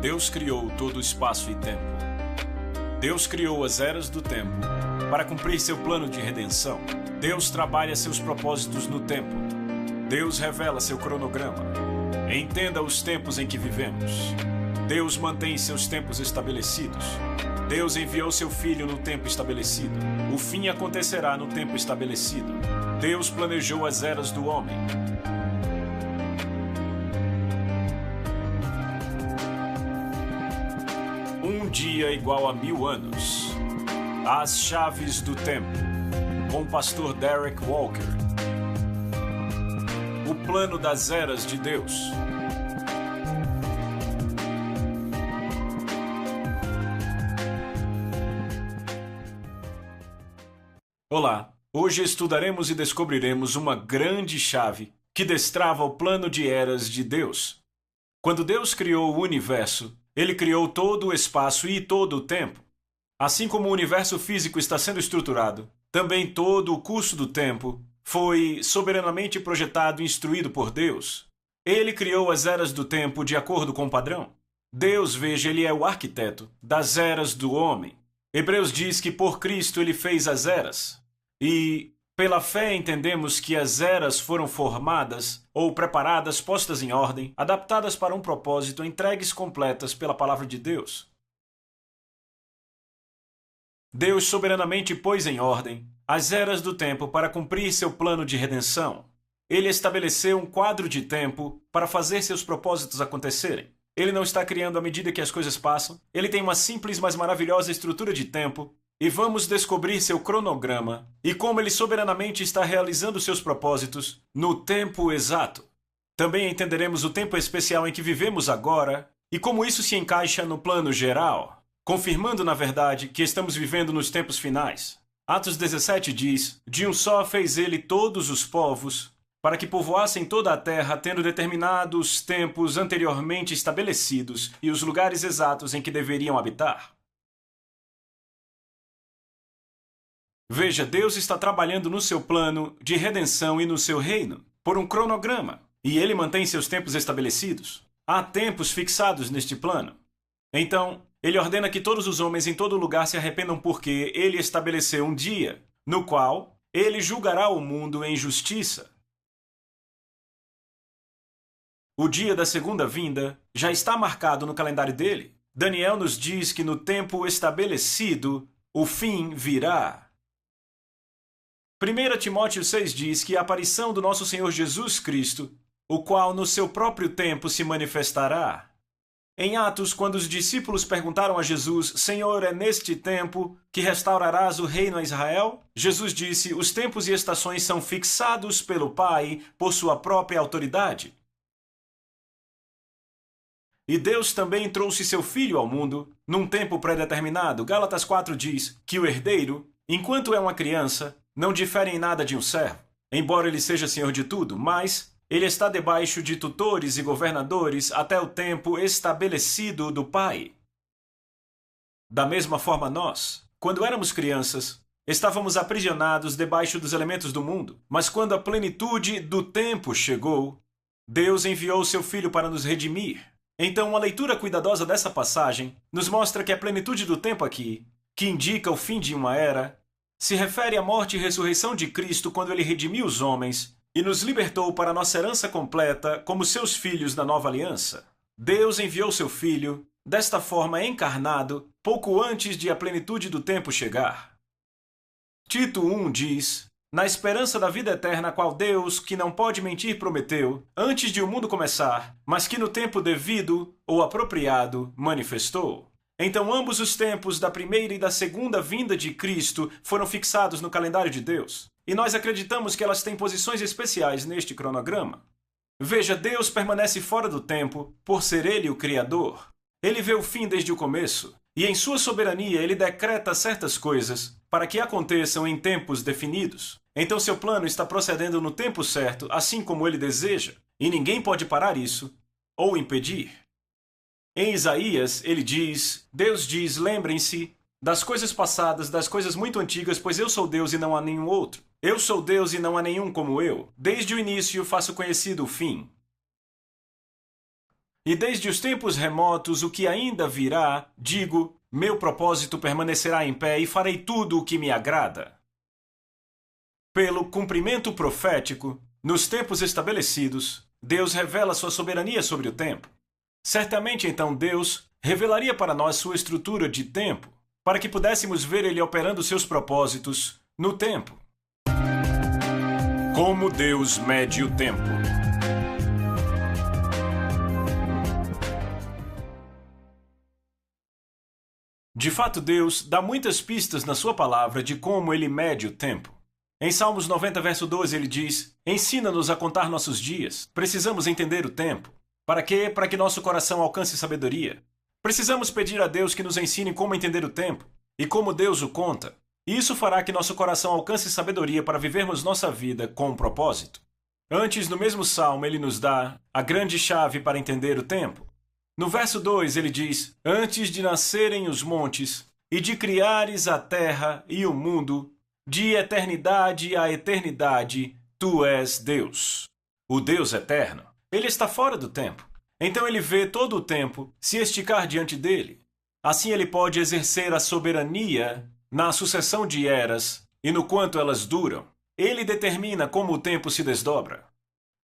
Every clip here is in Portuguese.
Deus criou todo o espaço e tempo. Deus criou as eras do tempo para cumprir seu plano de redenção. Deus trabalha seus propósitos no tempo. Deus revela seu cronograma. Entenda os tempos em que vivemos. Deus mantém seus tempos estabelecidos. Deus enviou seu Filho no tempo estabelecido. O fim acontecerá no tempo estabelecido. Deus planejou as eras do homem. Um dia igual a 1000 anos. As chaves do tempo. Com o pastor Derek Walker. O plano das eras de Deus. Olá, hoje estudaremos e descobriremos uma grande chave que destrava o plano de eras de Deus. Quando Deus criou o universo, Ele criou todo o espaço e todo o tempo. Assim como o universo físico está sendo estruturado, também todo o curso do tempo foi soberanamente projetado e instruído por Deus. Ele criou as eras do tempo de acordo com o padrão. Deus, veja, Ele é o arquiteto das eras do homem. Hebreus diz que por Cristo Ele fez as eras. E, pela fé, entendemos que as eras foram formadas ou preparadas, postas em ordem, adaptadas para um propósito, entregues completas pela palavra de Deus. Deus soberanamente pôs em ordem as eras do tempo para cumprir seu plano de redenção. Ele estabeleceu um quadro de tempo para fazer seus propósitos acontecerem. Ele não está criando à medida que as coisas passam. Ele tem uma simples, mas maravilhosa estrutura de tempo. E vamos descobrir seu cronograma e como ele soberanamente está realizando seus propósitos no tempo exato. Também entenderemos o tempo especial em que vivemos agora e como isso se encaixa no plano geral, confirmando, na verdade, que estamos vivendo nos tempos finais. Atos 17 diz: de um só fez ele todos os povos, para que povoassem toda a terra, tendo determinado os tempos anteriormente estabelecidos e os lugares exatos em que deveriam habitar. Veja, Deus está trabalhando no seu plano de redenção e no seu reino, por um cronograma, e Ele mantém seus tempos estabelecidos. Há tempos fixados neste plano. Então, Ele ordena que todos os homens em todo lugar se arrependam porque Ele estabeleceu um dia, no qual Ele julgará o mundo em justiça. O dia da segunda vinda já está marcado no calendário dele. Daniel nos diz que no tempo estabelecido, o fim virá. 1 Timóteo 6 diz que a aparição do nosso Senhor Jesus Cristo, o qual no seu próprio tempo se manifestará. Em Atos, quando os discípulos perguntaram a Jesus: Senhor, é neste tempo que restaurarás o reino a Israel? Jesus disse: os tempos e estações são fixados pelo Pai por sua própria autoridade. E Deus também trouxe seu Filho ao mundo num tempo pré-determinado. Gálatas 4 diz que o herdeiro, enquanto é uma criança, não difere em nada de um servo, embora ele seja senhor de tudo, mas ele está debaixo de tutores e governadores até o tempo estabelecido do Pai. Da mesma forma nós, quando éramos crianças, estávamos aprisionados debaixo dos elementos do mundo, mas quando a plenitude do tempo chegou, Deus enviou seu Filho para nos redimir. Então, uma leitura cuidadosa dessa passagem nos mostra que a plenitude do tempo aqui, que indica o fim de uma era, se refere à morte e ressurreição de Cristo quando Ele redimiu os homens e nos libertou para nossa herança completa como seus filhos na nova aliança. Deus enviou seu Filho, desta forma encarnado, pouco antes de a plenitude do tempo chegar. Tito 1 diz: na esperança da vida eterna, a qual Deus, que não pode mentir, prometeu, antes de o mundo começar, mas que no tempo devido ou apropriado manifestou. Então ambos os tempos da primeira e da segunda vinda de Cristo foram fixados no calendário de Deus. E nós acreditamos que elas têm posições especiais neste cronograma. Veja, Deus permanece fora do tempo por ser Ele o Criador. Ele vê o fim desde o começo. E em sua soberania Ele decreta certas coisas para que aconteçam em tempos definidos. Então seu plano está procedendo no tempo certo, assim como Ele deseja. E ninguém pode parar isso ou impedir. Em Isaías, Deus diz, lembrem-se das coisas passadas, das coisas muito antigas, pois eu sou Deus e não há nenhum outro. Eu sou Deus e não há nenhum como eu. Desde o início faço conhecido o fim. E desde os tempos remotos, o que ainda virá, digo, meu propósito permanecerá em pé e farei tudo o que me agrada. Pelo cumprimento profético, nos tempos estabelecidos, Deus revela sua soberania sobre o tempo. Certamente, então, Deus revelaria para nós sua estrutura de tempo, para que pudéssemos ver Ele operando seus propósitos no tempo. Como Deus mede o tempo. De fato, Deus dá muitas pistas na sua palavra de como Ele mede o tempo. Em Salmos 90, verso 12, ele diz: ensina-nos a contar nossos dias. Precisamos entender o tempo. Para quê? Para que nosso coração alcance sabedoria. Precisamos pedir a Deus que nos ensine como entender o tempo e como Deus o conta. E isso fará que nosso coração alcance sabedoria para vivermos nossa vida com um propósito. Antes, no mesmo salmo, ele nos dá a grande chave para entender o tempo. No verso 2, ele diz: antes de nascerem os montes e de criares a terra e o mundo, de eternidade a eternidade, tu és Deus. O Deus eterno. Ele está fora do tempo. Então ele vê todo o tempo se esticar diante dele. Assim ele pode exercer a soberania na sucessão de eras e no quanto elas duram. Ele determina como o tempo se desdobra.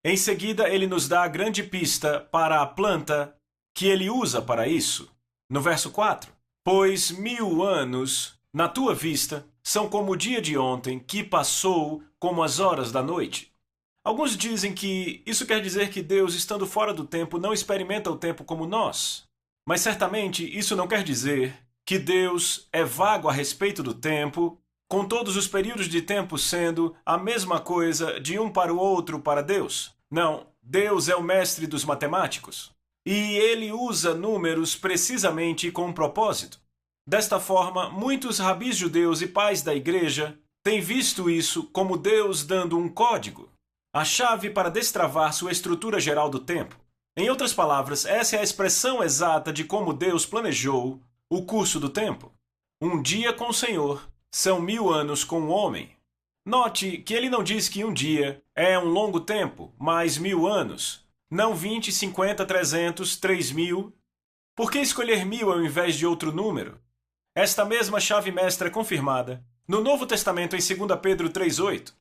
Em seguida, ele nos dá a grande pista para a planta que ele usa para isso. No verso 4, pois 1000 anos, na tua vista, são como o dia de ontem, que passou como as horas da noite. Alguns dizem que isso quer dizer que Deus, estando fora do tempo, não experimenta o tempo como nós. Mas certamente isso não quer dizer que Deus é vago a respeito do tempo, com todos os períodos de tempo sendo a mesma coisa de um para o outro para Deus. Não, Deus é o mestre dos matemáticos. E ele usa números precisamente com um propósito. Desta forma, muitos rabis judeus e pais da igreja têm visto isso como Deus dando um código, a chave para destravar sua estrutura geral do tempo. Em outras palavras, essa é a expressão exata de como Deus planejou o curso do tempo. Um dia com o Senhor são 1000 anos com o homem. Note que ele não diz que um dia é um longo tempo, mais 1000 anos, não 20, 50, 300, 3000. Por que escolher 1000 ao invés de outro número? Esta mesma chave mestra é confirmada no Novo Testamento em 2 Pedro 3,8.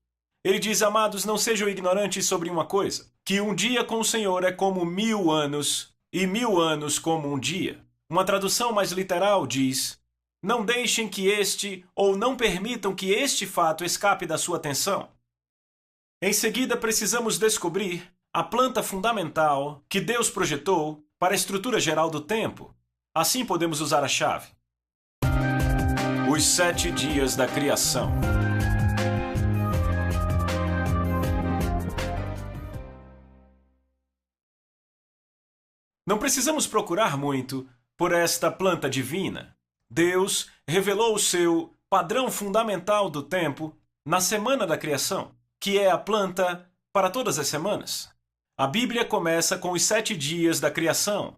Ele diz: amados, não sejam ignorantes sobre uma coisa, que um dia com o Senhor é como 1000 anos, e 1000 anos como um dia. Uma tradução mais literal diz: não deixem que este, ou não permitam que este fato escape da sua atenção. Em seguida, precisamos descobrir a planta fundamental que Deus projetou para a estrutura geral do tempo. Assim podemos usar a chave. Os 7 dias da criação. Não precisamos procurar muito por esta planta divina. Deus revelou o seu padrão fundamental do tempo na semana da criação, que é a planta para todas as semanas. A Bíblia começa com os 7 dias da criação.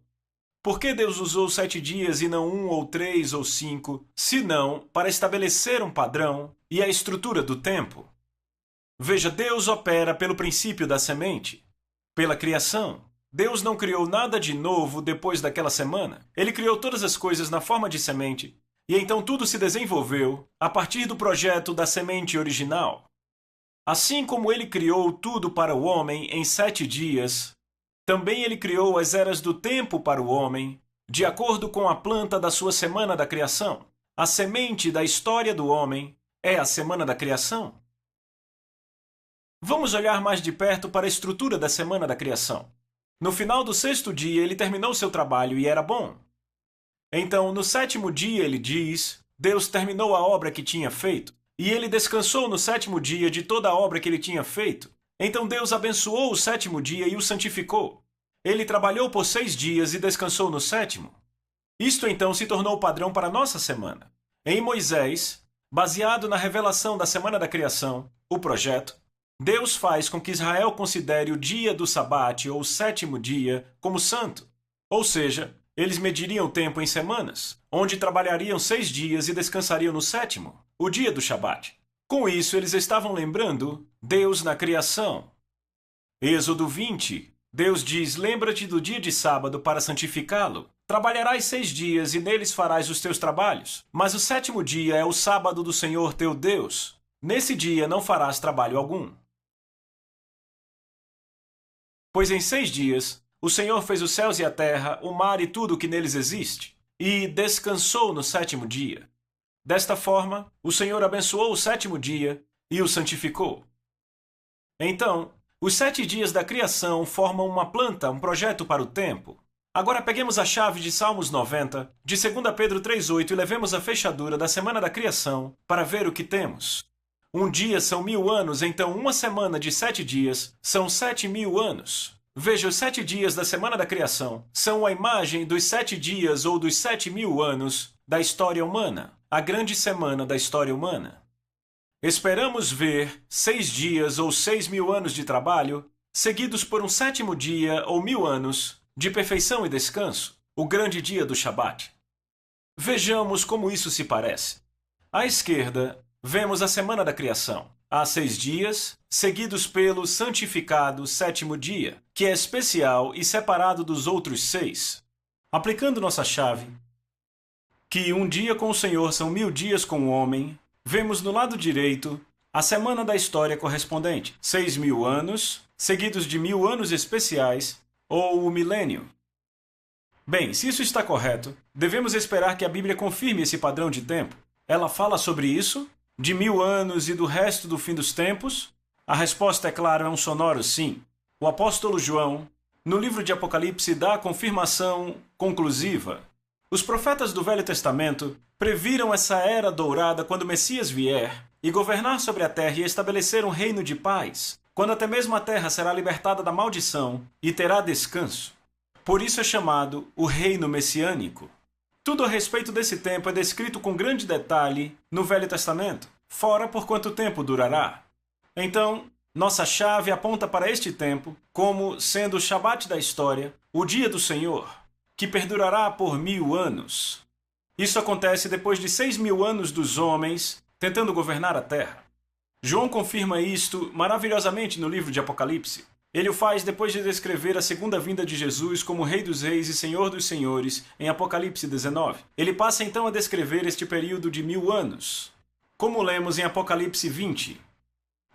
Por que Deus usou 7 dias e não 1 ou 3 ou 5, senão para estabelecer um padrão e a estrutura do tempo? Veja, Deus opera pelo princípio da semente, pela criação. Deus não criou nada de novo depois daquela semana. Ele criou todas as coisas na forma de semente, e então tudo se desenvolveu a partir do projeto da semente original. Assim como ele criou tudo para o homem em 7 dias, também ele criou as eras do tempo para o homem, de acordo com a planta da sua semana da criação. A semente da história do homem é a semana da criação. Vamos olhar mais de perto para a estrutura da semana da criação. No final do 6º dia, ele terminou seu trabalho e era bom. Então, no 7º dia, ele diz, Deus terminou a obra que tinha feito, e ele descansou no 7º dia de toda a obra que ele tinha feito. Então Deus abençoou o 7º dia e o santificou. Ele trabalhou por 6 dias e descansou no 7º. Isto então se tornou o padrão para a nossa semana. Em Moisés, baseado na revelação da semana da criação, o projeto, Deus faz com que Israel considere o dia do sabate, ou o 7º dia, como santo. Ou seja, eles mediriam o tempo em semanas, onde trabalhariam 6 dias e descansariam no 7º, o dia do Shabat. Com isso, eles estavam lembrando Deus na criação. Êxodo 20, Deus diz: lembra-te do dia de sábado para santificá-lo. Trabalharás 6 dias e neles farás os teus trabalhos. Mas o 7º dia é o sábado do Senhor teu Deus. Nesse dia não farás trabalho algum. Pois em 6 dias o Senhor fez os céus e a terra, o mar e tudo o que neles existe, e descansou no 7º dia. Desta forma, o Senhor abençoou o 7º dia e o santificou. Então, os 7 dias da criação formam uma planta, um projeto para o tempo. Agora peguemos a chave de Salmos 90, de 2 Pedro 3,8 e levemos a fechadura da semana da criação para ver o que temos. Um dia são 1000 anos, então uma semana de 7 dias são 7.000 anos. Veja, os 7 dias da semana da criação são a imagem dos 7 dias ou dos 7.000 anos da história humana, a grande semana da história humana. Esperamos ver 6 dias ou 6.000 anos de trabalho, seguidos por um 7º dia ou 1000 anos de perfeição e descanso, o grande dia do Shabat. Vejamos como isso se parece. À esquerda, vemos a semana da criação. Há 6 dias, seguidos pelo santificado 7º dia, que é especial e separado dos outros 6. Aplicando nossa chave, que um dia com o Senhor são 1000 dias com o homem, vemos no lado direito a semana da história correspondente, 6.000 anos, seguidos de 1000 anos especiais, ou o milênio. Bem, se isso está correto, devemos esperar que a Bíblia confirme esse padrão de tempo. Ela fala sobre isso? De 1000 anos e do resto do fim dos tempos? A resposta, é claro, é um sonoro sim. O apóstolo João, no livro de Apocalipse, dá a confirmação conclusiva. Os profetas do Velho Testamento previram essa era dourada quando o Messias vier e governar sobre a terra e estabelecer um reino de paz, quando até mesmo a terra será libertada da maldição e terá descanso. Por isso é chamado o reino messiânico. Tudo a respeito desse tempo é descrito com grande detalhe no Velho Testamento, fora por quanto tempo durará. Então, nossa chave aponta para este tempo como sendo o Shabat da história, o dia do Senhor, que perdurará por 1000 anos. Isso acontece depois de 6.000 anos dos homens tentando governar a terra. João confirma isto maravilhosamente no livro de Apocalipse. Ele o faz depois de descrever a segunda vinda de Jesus como Rei dos Reis e Senhor dos Senhores em Apocalipse 19. Ele passa então a descrever este período de 1000 anos, como lemos em Apocalipse 20.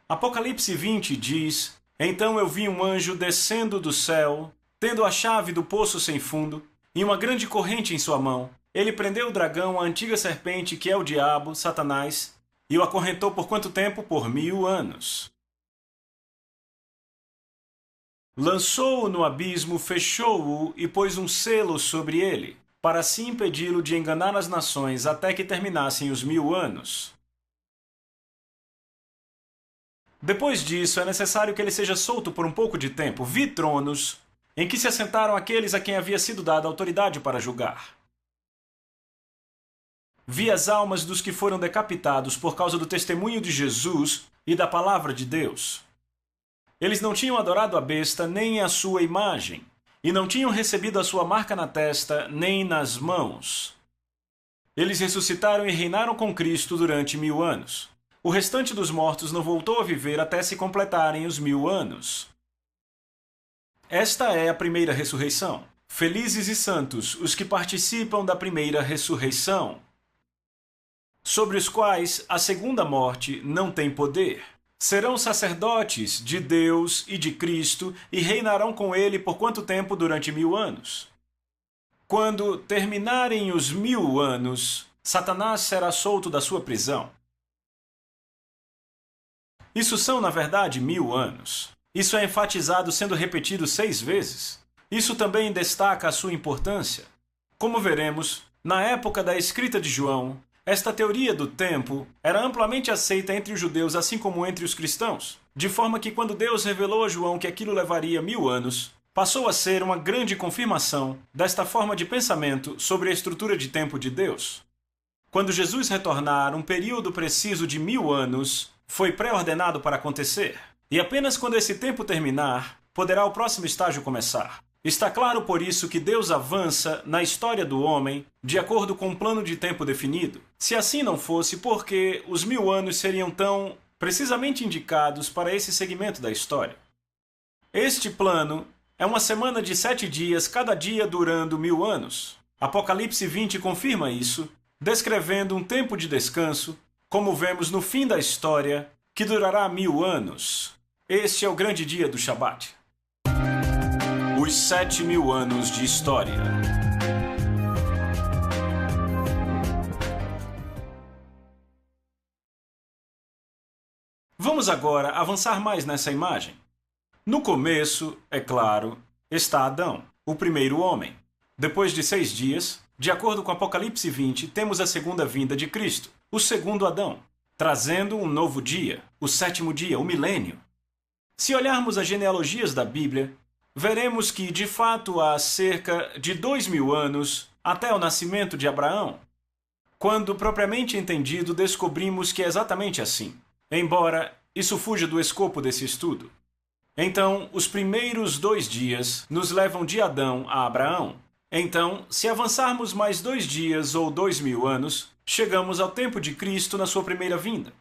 Apocalipse 20 diz: Então eu vi um anjo descendo do céu, tendo a chave do poço sem fundo, e uma grande corrente em sua mão. Ele prendeu o dragão, a antiga serpente, que é o diabo, Satanás, e o acorrentou por quanto tempo? Por 1000 anos. Lançou-o no abismo, fechou-o e pôs um selo sobre ele, para assim impedi-lo de enganar as nações até que terminassem os 1000 anos. Depois disso, é necessário que ele seja solto por um pouco de tempo. Vi tronos, em que se assentaram aqueles a quem havia sido dada autoridade para julgar. Vi as almas dos que foram decapitados por causa do testemunho de Jesus e da palavra de Deus. Eles não tinham adorado a besta nem a sua imagem, e não tinham recebido a sua marca na testa nem nas mãos. Eles ressuscitaram e reinaram com Cristo durante 1000 anos. O restante dos mortos não voltou a viver até se completarem os 1000 anos. Esta é a primeira ressurreição. Felizes e santos os que participam da primeira ressurreição, sobre os quais a segunda morte não tem poder. Serão sacerdotes de Deus e de Cristo e reinarão com ele por quanto tempo? Durante 1000 anos. Quando terminarem os 1000 anos, Satanás será solto da sua prisão. Isso são, na verdade, 1000 anos. Isso é enfatizado sendo repetido 6 vezes. Isso também destaca a sua importância. Como veremos, na época da escrita de João, esta teoria do tempo era amplamente aceita entre os judeus assim como entre os cristãos, de forma que quando Deus revelou a João que aquilo levaria 1000 anos, passou a ser uma grande confirmação desta forma de pensamento sobre a estrutura de tempo de Deus. Quando Jesus retornar, um período preciso de 1000 anos foi pré-ordenado para acontecer, e apenas quando esse tempo terminar, poderá o próximo estágio começar. Está claro por isso que Deus avança na história do homem de acordo com um plano de tempo definido. Se assim não fosse, por que os 1000 anos seriam tão precisamente indicados para esse segmento da história? Este plano É uma semana de 7 dias, cada dia durando 1000 anos. Apocalipse 20 confirma isso, descrevendo um tempo de descanso, como vemos no fim da história, que durará 1000 anos. Este é o grande dia do Shabat. Os 7000 anos de história. Vamos agora avançar mais nessa imagem. No começo, é claro, está Adão, o primeiro homem. Depois de 6 dias, de acordo com Apocalipse 20, temos a segunda vinda de Cristo, o segundo Adão, trazendo um novo dia, o 7º dia, o milênio. Se olharmos as genealogias da Bíblia, veremos que, de fato, há cerca de 2000 anos até o nascimento de Abraão, quando, propriamente entendido, descobrimos que é exatamente assim, embora isso fuja do escopo desse estudo. Então, os primeiros 2 dias nos levam de Adão a Abraão. Então, se avançarmos mais 2 dias ou 2000 anos, chegamos ao tempo de Cristo na sua primeira vinda.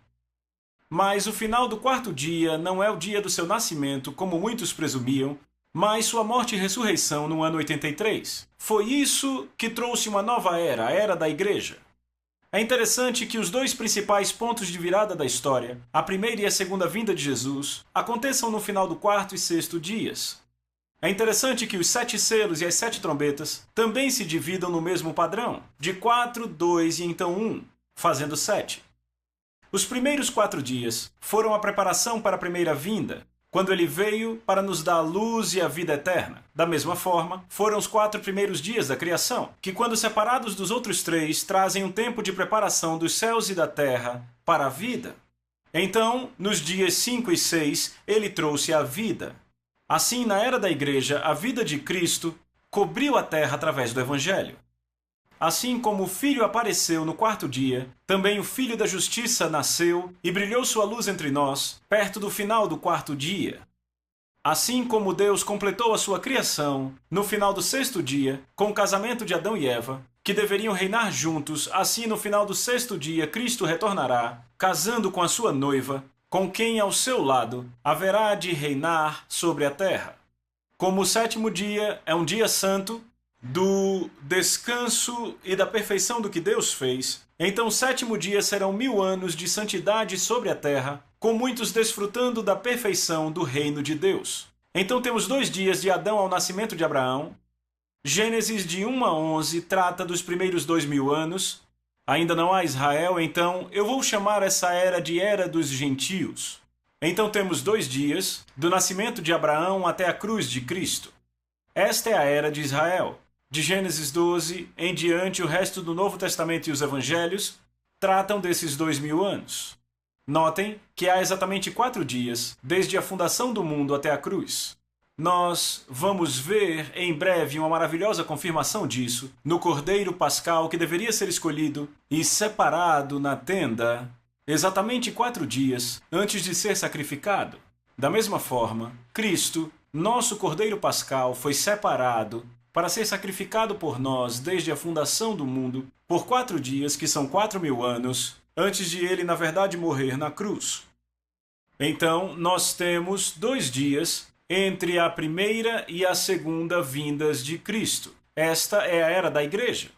Mas o final do 4º dia não é o dia do seu nascimento, como muitos presumiam, mas sua morte e ressurreição no ano 83. Foi isso que trouxe uma nova era, a Era da Igreja. É interessante que os 2 principais pontos de virada da história, a primeira e a segunda vinda de Jesus, aconteçam no final do 4º e 6º dias. É interessante que os 7 selos e as 7 trombetas também se dividam no mesmo padrão, de 4, 2 e então 1, fazendo 7. Os primeiros 4 dias foram a preparação para a primeira vinda, quando ele veio para nos dar a luz e a vida eterna. Da mesma forma, foram os 4 primeiros dias da criação, que quando separados dos outros 3, trazem um tempo de preparação dos céus e da terra para a vida. Então, nos dias 5 e 6, ele trouxe a vida. Assim, na Era da Igreja, a vida de Cristo cobriu a terra através do Evangelho. Assim como o Filho apareceu no 4º dia, também o Filho da Justiça nasceu e brilhou sua luz entre nós, perto do final do 4º dia. Assim como Deus completou a sua criação, no final do 6º dia, com o casamento de Adão e Eva, que deveriam reinar juntos, assim no final do 6º dia Cristo retornará, casando com a sua noiva, com quem ao seu lado haverá de reinar sobre a terra. Como o 7º dia é um dia santo, do descanso e da perfeição do que Deus fez, então o 7º dia serão 1000 anos de santidade sobre a terra, com muitos desfrutando da perfeição do reino de Deus. Então temos 2 dias de Adão ao nascimento de Abraão. Gênesis de 1 a 11 trata dos primeiros 2000 anos. Ainda não há Israel, então eu vou chamar essa era de Era dos Gentios. Então temos 2 dias, do nascimento de Abraão até a cruz de Cristo. Esta é a Era de Israel. De Gênesis 12 em diante, o resto do Novo Testamento e os Evangelhos tratam desses 2000 anos. Notem que há exatamente 4 dias, desde a fundação do mundo até a cruz. Nós vamos ver em breve uma maravilhosa confirmação disso no Cordeiro Pascal que deveria ser escolhido e separado na tenda exatamente 4 dias antes de ser sacrificado. Da mesma forma, Cristo, nosso Cordeiro Pascal, foi separado para ser sacrificado por nós desde a fundação do mundo por 4 dias, que são 4000 anos, antes de ele, na verdade, morrer na cruz. Então, nós temos 2 dias entre a primeira e a segunda vindas de Cristo. Esta é a Era da Igreja.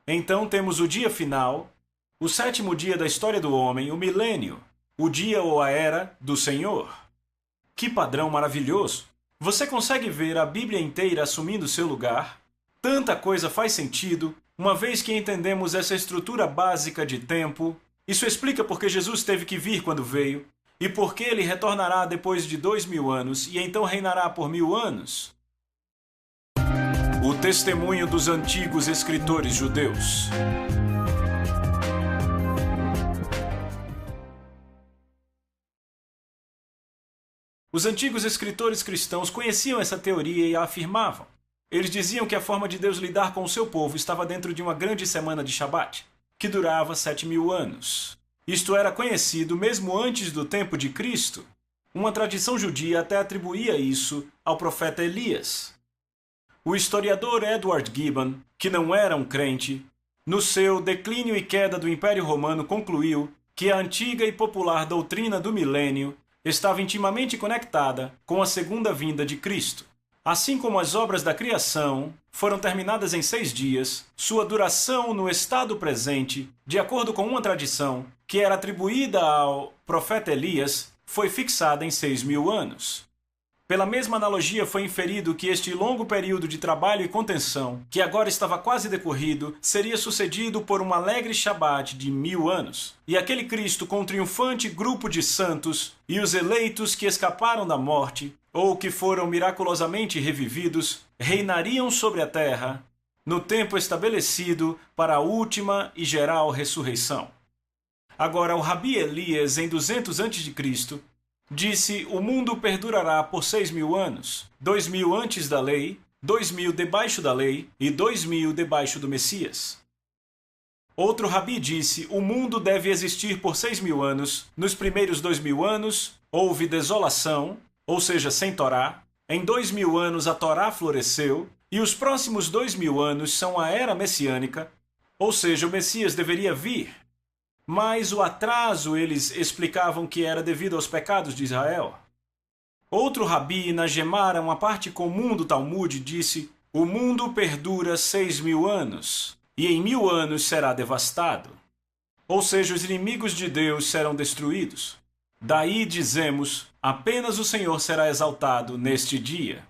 Então, temos o dia final, o 7º dia da história do homem, o milênio, o dia ou a Era do Senhor. Que padrão maravilhoso! Você consegue ver a Bíblia inteira assumindo seu lugar? Tanta coisa faz sentido, uma vez que entendemos essa estrutura básica de tempo. Isso explica porque Jesus teve que vir quando veio, e porque ele retornará depois de 2000 anos, e então reinará por 1000 anos. O testemunho dos antigos escritores judeus. Os antigos escritores cristãos conheciam essa teoria e a afirmavam. Eles diziam que a forma de Deus lidar com o seu povo estava dentro de uma grande semana de Shabat, que durava 7000 anos. Isto era conhecido mesmo antes do tempo de Cristo. Uma tradição judia até atribuía isso ao profeta Elias. O historiador Edward Gibbon, que não era um crente, no seu Declínio e Queda do Império Romano concluiu que a antiga e popular doutrina do milênio estava intimamente conectada com a segunda vinda de Cristo. Assim como as obras da criação foram terminadas em 6 dias, sua duração no estado presente, de acordo com uma tradição que era atribuída ao profeta Elias, foi fixada em 6.000 anos. Pela mesma analogia, foi inferido que este longo período de trabalho e contenção, que agora estava quase decorrido, seria sucedido por um alegre Shabat de 1000 anos. E aquele Cristo com um triunfante grupo de santos e os eleitos que escaparam da morte, ou que foram miraculosamente revividos, reinariam sobre a terra no tempo estabelecido para a última e geral ressurreição. Agora, o Rabi Elias, em 200 a.C., disse: o mundo perdurará por 6.000 anos, 2.000 antes da lei, 2.000 debaixo da lei e 2.000 debaixo do Messias. Outro Rabi disse: o mundo deve existir por 6.000 anos, nos primeiros 2.000 anos houve desolação, ou seja, sem Torá, em 2.000 anos a Torá floresceu, e os próximos 2.000 anos são a era messiânica, ou seja, o Messias deveria vir. Mas o atraso eles explicavam que era devido aos pecados de Israel. Outro Rabi, na Gemara, uma parte comum do Talmud, disse: o mundo perdura 6.000 anos, e em 1000 anos será devastado. Ou seja, os inimigos de Deus serão destruídos. Daí dizemos: apenas o Senhor será exaltado neste dia.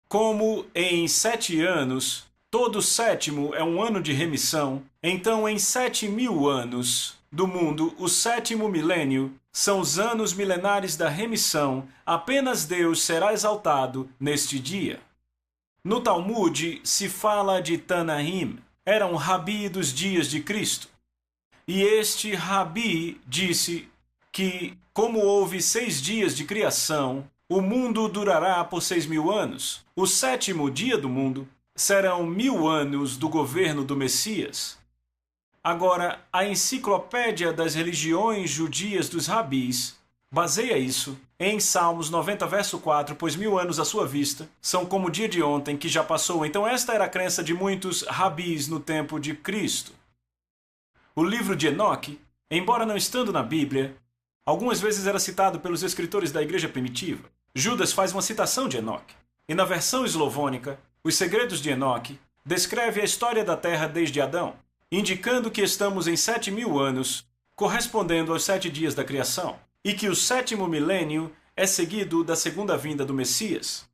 Como em 7 anos, todo sétimo é um ano de remissão, então em 7.000 anos do mundo, o 7º milênio, são os anos milenares da remissão, apenas Deus será exaltado neste dia. No Talmud se fala de Tanaim, era um Rabi dos dias de Cristo. E este Rabi disse que, como houve 6 dias de criação, o mundo durará por 6.000 anos. O 7º dia do mundo serão 1000 anos do governo do Messias. Agora, a Enciclopédia das Religiões Judias dos Rabis baseia isso em Salmos 90, verso 4, pois 1000 anos à sua vista são como o dia de ontem que já passou. Então esta era a crença de muitos rabis no tempo de Cristo. O livro de Enoque, embora não estando na Bíblia, algumas vezes era citado pelos escritores da igreja primitiva. Judas faz uma citação de Enoque. E na versão eslovônica, Os Segredos de Enoque descreve a história da Terra desde Adão, indicando que estamos em 7.000 anos, correspondendo aos 7 dias da criação, e que o 7º milênio é seguido da segunda vinda do Messias.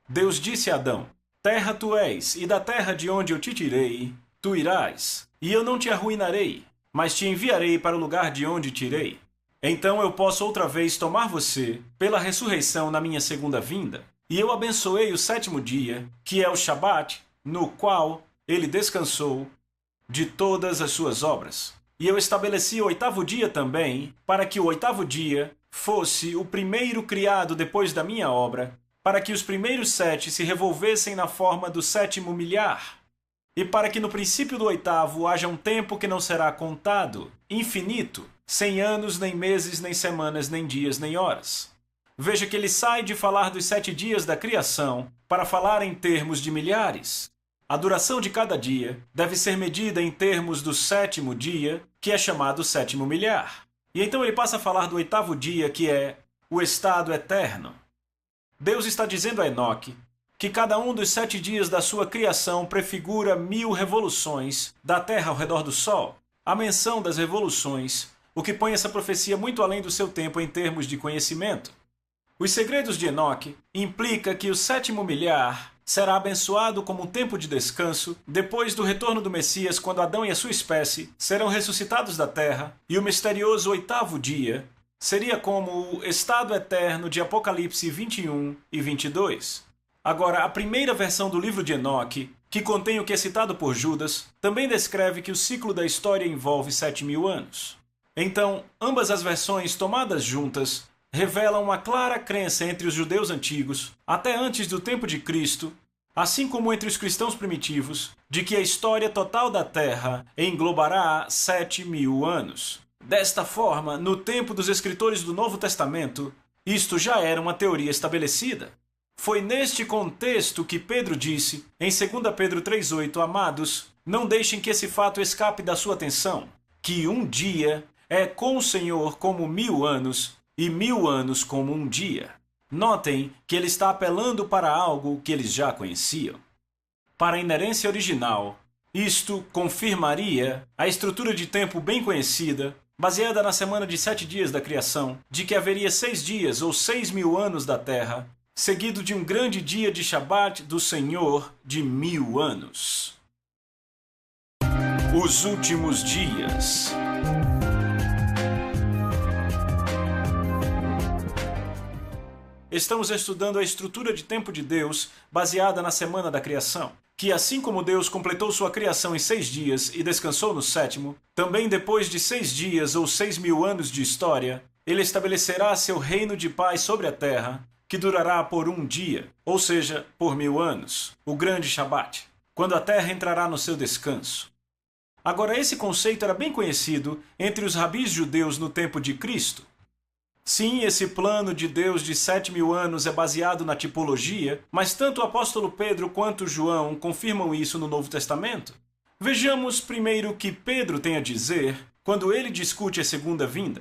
Deus disse a Adão: terra tu és, e da terra de onde eu te tirei, tu irás, e eu não te arruinarei, mas te enviarei para o lugar de onde tirei. Então eu posso outra vez tomar você pela ressurreição na minha segunda vinda. E eu abençoei o 7º dia, que é o Shabat, no qual ele descansou de todas as suas obras. E eu estabeleci o 8º dia também, para que o 8º dia fosse o primeiro criado depois da minha obra, para que os primeiros 7 se revolvessem na forma do 7º milhar, e para que no princípio do 8º haja um tempo que não será contado, infinito, sem anos, nem meses, nem semanas, nem dias, nem horas. Veja que ele sai de falar dos 7 dias da criação para falar em termos de milhares. A duração de cada dia deve ser medida em termos do 7º dia, que é chamado 7º milhar. E então ele passa a falar do 8º dia, que é o estado eterno. Deus está dizendo a Enoque que cada um dos 7 dias da sua criação prefigura 1000 revoluções da Terra ao redor do Sol. A menção das revoluções, o que põe essa profecia muito além do seu tempo em termos de conhecimento. Os Segredos de Enoque implica que o 7º milhar será abençoado como um tempo de descanso depois do retorno do Messias, quando Adão e a sua espécie serão ressuscitados da terra, e o misterioso 8º dia seria como o estado eterno de Apocalipse 21 e 22. Agora, a primeira versão do livro de Enoque, que contém o que é citado por Judas, também descreve que o ciclo da história envolve 7.000 anos. Então, ambas as versões tomadas juntas revelam uma clara crença entre os judeus antigos, até antes do tempo de Cristo, assim como entre os cristãos primitivos, de que a história total da Terra englobará 7.000 anos. Desta forma, no tempo dos escritores do Novo Testamento, isto já era uma teoria estabelecida. Foi neste contexto que Pedro disse, em 2 Pedro 3,8, amados, não deixem que esse fato escape da sua atenção, que um dia é com o Senhor como 1000 anos, e 1000 anos como um dia. Notem que ele está apelando para algo que eles já conheciam. Para a inerência original, isto confirmaria a estrutura de tempo bem conhecida, baseada na semana de 7 dias da criação, de que haveria 6 dias ou 6.000 anos da Terra, seguido de um grande dia de Shabat do Senhor de 1000 anos. Os últimos dias. Estamos estudando a estrutura de tempo de Deus baseada na semana da criação, que assim como Deus completou sua criação em 6 dias e descansou no 7º, também depois de 6 dias ou 6.000 anos de história, ele estabelecerá seu reino de paz sobre a terra, que durará por um dia, ou seja, por 1000 anos, o grande Shabat, quando a terra entrará no seu descanso. Agora, esse conceito era bem conhecido entre os rabis judeus no tempo de Cristo. Sim, esse plano de Deus de 7.000 anos é baseado na tipologia, mas tanto o apóstolo Pedro quanto João confirmam isso no Novo Testamento. Vejamos primeiro o que Pedro tem a dizer quando ele discute a segunda vinda.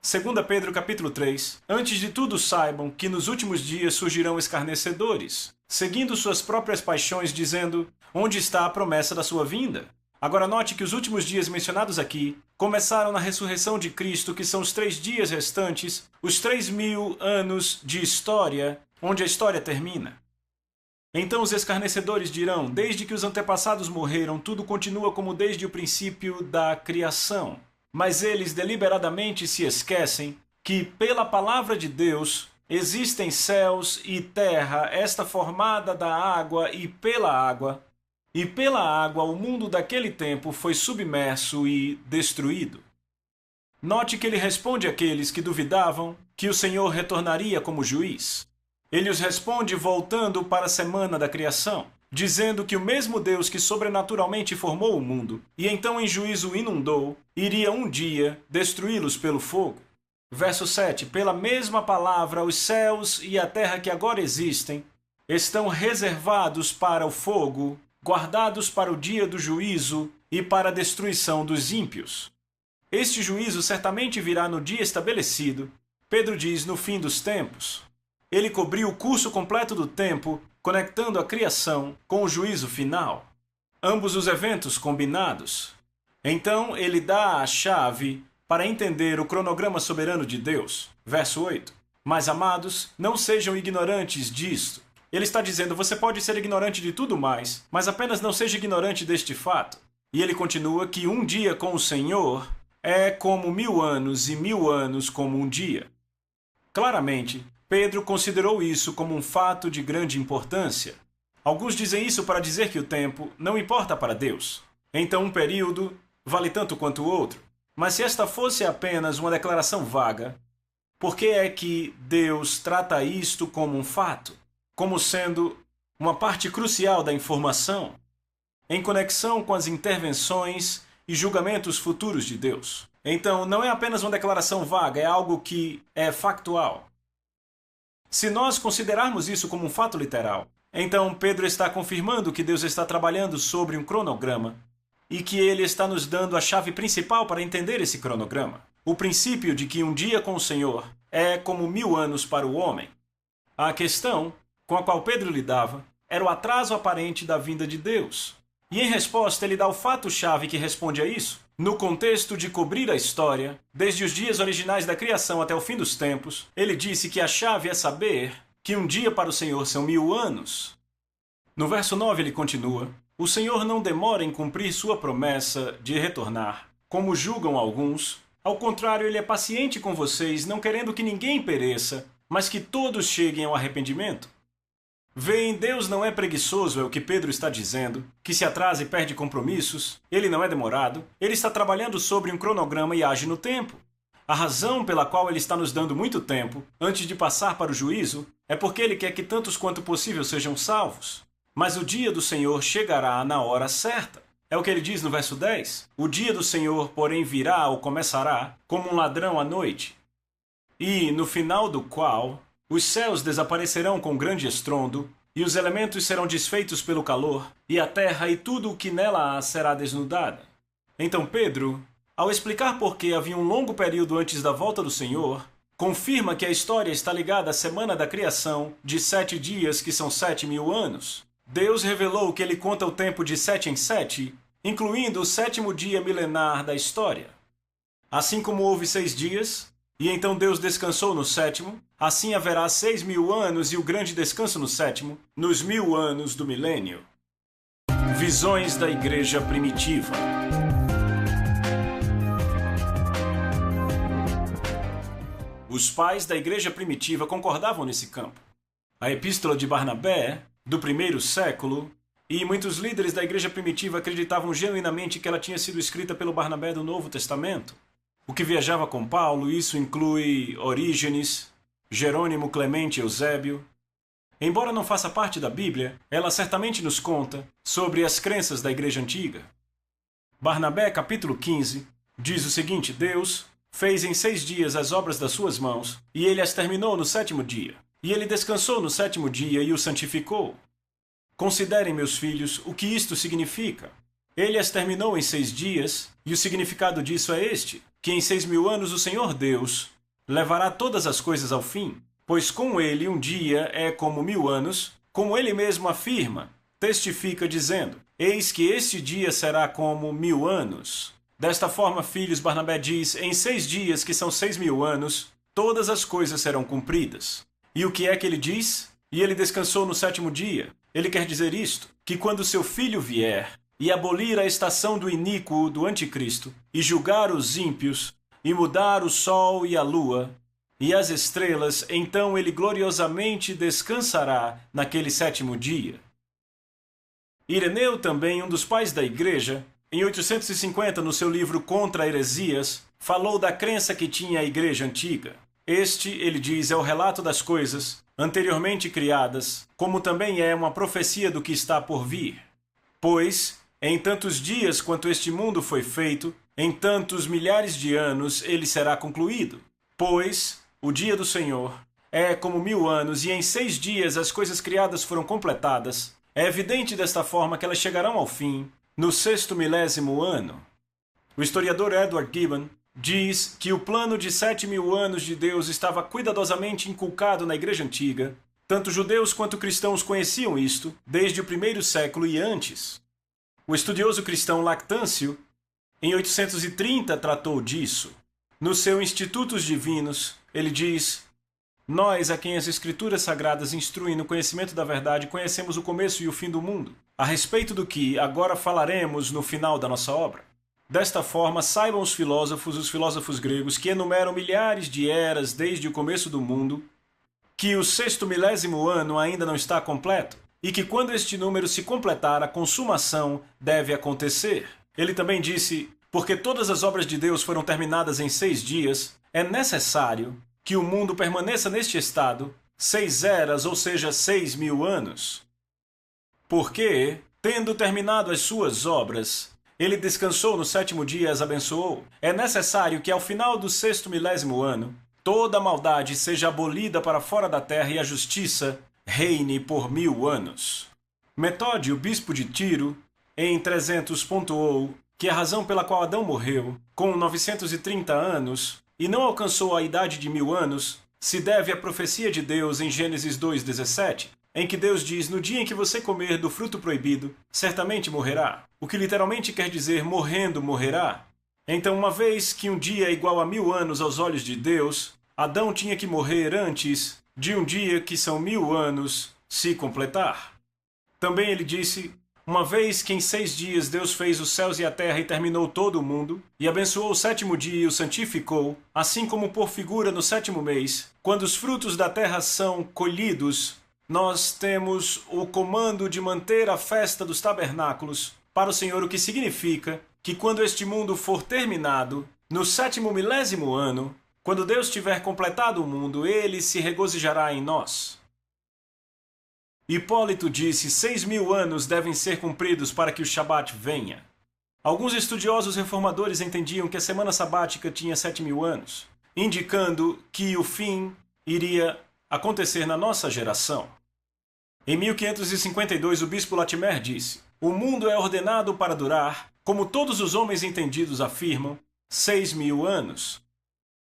2 Pedro capítulo 3. Antes de tudo saibam que nos últimos dias surgirão escarnecedores, seguindo suas próprias paixões, dizendo: onde está a promessa da sua vinda? Agora note que os últimos dias mencionados aqui começaram na ressurreição de Cristo, que são os 3 dias restantes, os 3.000 anos de história, onde a história termina. Então os escarnecedores dirão: desde que os antepassados morreram, tudo continua como desde o princípio da criação. Mas eles deliberadamente se esquecem que, pela palavra de Deus, existem céus e terra, esta formada da água e pela água o mundo daquele tempo foi submerso e destruído. Note que ele responde àqueles que duvidavam que o Senhor retornaria como juiz. Ele os responde voltando para a semana da criação, dizendo que o mesmo Deus que sobrenaturalmente formou o mundo e então em juízo inundou, iria um dia destruí-los pelo fogo. Verso 7. Pela mesma palavra, os céus e a terra que agora existem estão reservados para o fogo, guardados para o dia do juízo e para a destruição dos ímpios. Este juízo certamente virá no dia estabelecido. Pedro diz: no fim dos tempos. Ele cobriu o curso completo do tempo, conectando a criação com o juízo final. Ambos os eventos combinados. Então ele dá a chave para entender o cronograma soberano de Deus. Verso 8. Mas, amados, não sejam ignorantes disto. Ele está dizendo: você pode ser ignorante de tudo mais, mas apenas não seja ignorante deste fato. E ele continua que um dia com o Senhor é como 1000 anos e 1000 anos como um dia. Claramente, Pedro considerou isso como um fato de grande importância. Alguns dizem isso para dizer que o tempo não importa para Deus. Então um período vale tanto quanto o outro. Mas se esta fosse apenas uma declaração vaga, por que é que Deus trata isto como um fato? Como sendo uma parte crucial da informação, em conexão com as intervenções e julgamentos futuros de Deus. Então, não é apenas uma declaração vaga, é algo que é factual. Se nós considerarmos isso como um fato literal, então Pedro está confirmando que Deus está trabalhando sobre um cronograma e que ele está nos dando a chave principal para entender esse cronograma. O princípio de que um dia com o Senhor é como 1000 anos para o homem. A questão com a qual Pedro lidava era o atraso aparente da vinda de Deus. E em resposta ele dá o fato-chave que responde a isso. No contexto de cobrir a história, desde os dias originais da criação até o fim dos tempos, ele disse que a chave é saber que um dia para o Senhor são 1000 anos. No verso 9 ele continua: o Senhor não demora em cumprir sua promessa de retornar, como julgam alguns. Ao contrário, ele é paciente com vocês, não querendo que ninguém pereça, mas que todos cheguem ao arrependimento. Veem, Deus não é preguiçoso, é o que Pedro está dizendo, que se atrasa e perde compromissos. Ele não é demorado. Ele está trabalhando sobre um cronograma e age no tempo. A razão pela qual ele está nos dando muito tempo, antes de passar para o juízo, é porque ele quer que tantos quanto possível sejam salvos. Mas o dia do Senhor chegará na hora certa. É o que ele diz no verso 10. O dia do Senhor, porém, virá ou começará como um ladrão à noite. E, no final do qual, os céus desaparecerão com grande estrondo, e os elementos serão desfeitos pelo calor, e a terra e tudo o que nela há será desnudada. Então Pedro, ao explicar por que havia um longo período antes da volta do Senhor, confirma que a história está ligada à semana da criação de 7 dias, que são 7.000 anos. Deus revelou que ele conta o tempo de 7 em 7, incluindo o 7º dia milenar da história. Assim como houve 6 dias, e então Deus descansou no 7º, assim haverá 6.000 anos e o grande descanso no 7º, nos 1000 anos do milênio. Visões da Igreja Primitiva. Os pais da Igreja Primitiva concordavam nesse campo. A Epístola de Barnabé, do 1º século, e muitos líderes da Igreja Primitiva acreditavam genuinamente que ela tinha sido escrita pelo Barnabé do Novo Testamento. O que viajava com Paulo, isso inclui Orígenes, Jerônimo, Clemente e Eusébio. Embora não faça parte da Bíblia, ela certamente nos conta sobre as crenças da Igreja Antiga. Barnabé, capítulo 15, diz o seguinte: Deus fez em 6 dias as obras das suas mãos, e ele as terminou no 7º dia. E ele descansou no 7º dia e o santificou. Considerem, meus filhos, o que isto significa. Ele as terminou em 6 dias, e o significado disso é este: que em 6.000 anos o Senhor Deus levará todas as coisas ao fim, pois com ele um dia é como 1000 anos, como ele mesmo afirma, testifica dizendo: eis que este dia será como 1000 anos. Desta forma, filhos, Barnabé diz: em 6 dias, que são 6.000 anos, todas as coisas serão cumpridas. E o que é que ele diz? E ele descansou no 7º dia. Ele quer dizer isto: que quando seu filho vier e abolir a estação do iníquo do anticristo, e julgar os ímpios, e mudar o sol e a lua, e as estrelas, então ele gloriosamente descansará naquele 7º dia. Ireneu, também um dos pais da Igreja, em 850, no seu livro Contra Heresias, falou da crença que tinha a Igreja Antiga. Este, ele diz, é o relato das coisas anteriormente criadas, como também é uma profecia do que está por vir. Pois, em tantos dias quanto este mundo foi feito, em tantos milhares de anos ele será concluído. Pois o dia do Senhor é como 1000 anos, e em 6 dias as coisas criadas foram completadas. É evidente desta forma que elas chegarão ao fim no 6º milésimo ano. O historiador Edward Gibbon diz que o plano de 7.000 anos de Deus estava cuidadosamente inculcado na Igreja Antiga. Tanto judeus quanto cristãos conheciam isto desde o 1º século e antes. O estudioso cristão Lactâncio, em 830, tratou disso. No seu Institutos Divinos, ele diz: nós, a quem as Escrituras Sagradas instruem no conhecimento da verdade, conhecemos o começo e o fim do mundo, a respeito do que agora falaremos no final da nossa obra. Desta forma, saibam os filósofos gregos, que enumeram milhares de eras desde o começo do mundo, que o 6º milésimo ano ainda não está completo, e que quando este número se completar, a consumação deve acontecer. Ele também disse: porque todas as obras de Deus foram terminadas em 6 dias, é necessário que o mundo permaneça neste estado 6 eras, ou seja, 6.000 anos. Porque, tendo terminado as suas obras, ele descansou no 7º dia e as abençoou. É necessário que ao final do 6º milésimo ano, toda a maldade seja abolida para fora da terra e a justiça reine por 1000 anos. Metódio, bispo de Tiro, em 300, pontuou que a razão pela qual Adão morreu, com 930 anos, e não alcançou a idade de 1000 anos, se deve à profecia de Deus em Gênesis 2:17, em que Deus diz: no dia em que você comer do fruto proibido, certamente morrerá. O que literalmente quer dizer morrendo morrerá. Então, uma vez que um dia é igual a 1000 anos aos olhos de Deus, Adão tinha que morrer antes de um dia que são 1000 anos se completar. Também ele disse: uma vez que em 6 dias Deus fez os céus e a terra e terminou todo o mundo, e abençoou o 7º dia e o santificou, assim como por figura no 7º mês, quando os frutos da terra são colhidos, nós temos o comando de manter a festa dos tabernáculos para o Senhor, o que significa que quando este mundo for terminado, no 7º milésimo ano, quando Deus tiver completado o mundo, ele se regozijará em nós. Hipólito disse: 6.000 anos devem ser cumpridos para que o Shabat venha. Alguns estudiosos reformadores entendiam que a semana sabática tinha 7.000 anos, indicando que o fim iria acontecer na nossa geração. Em 1552, o bispo Latimer disse: o mundo é ordenado para durar, como todos os homens entendidos afirmam, 6.000 anos.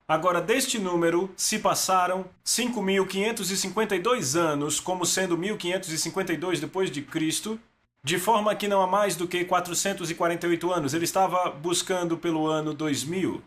Agora, deste número se passaram 5.552 anos, como sendo 1552 depois de Cristo, de forma que não há mais do que 448 anos. Ele estava buscando pelo ano 2000.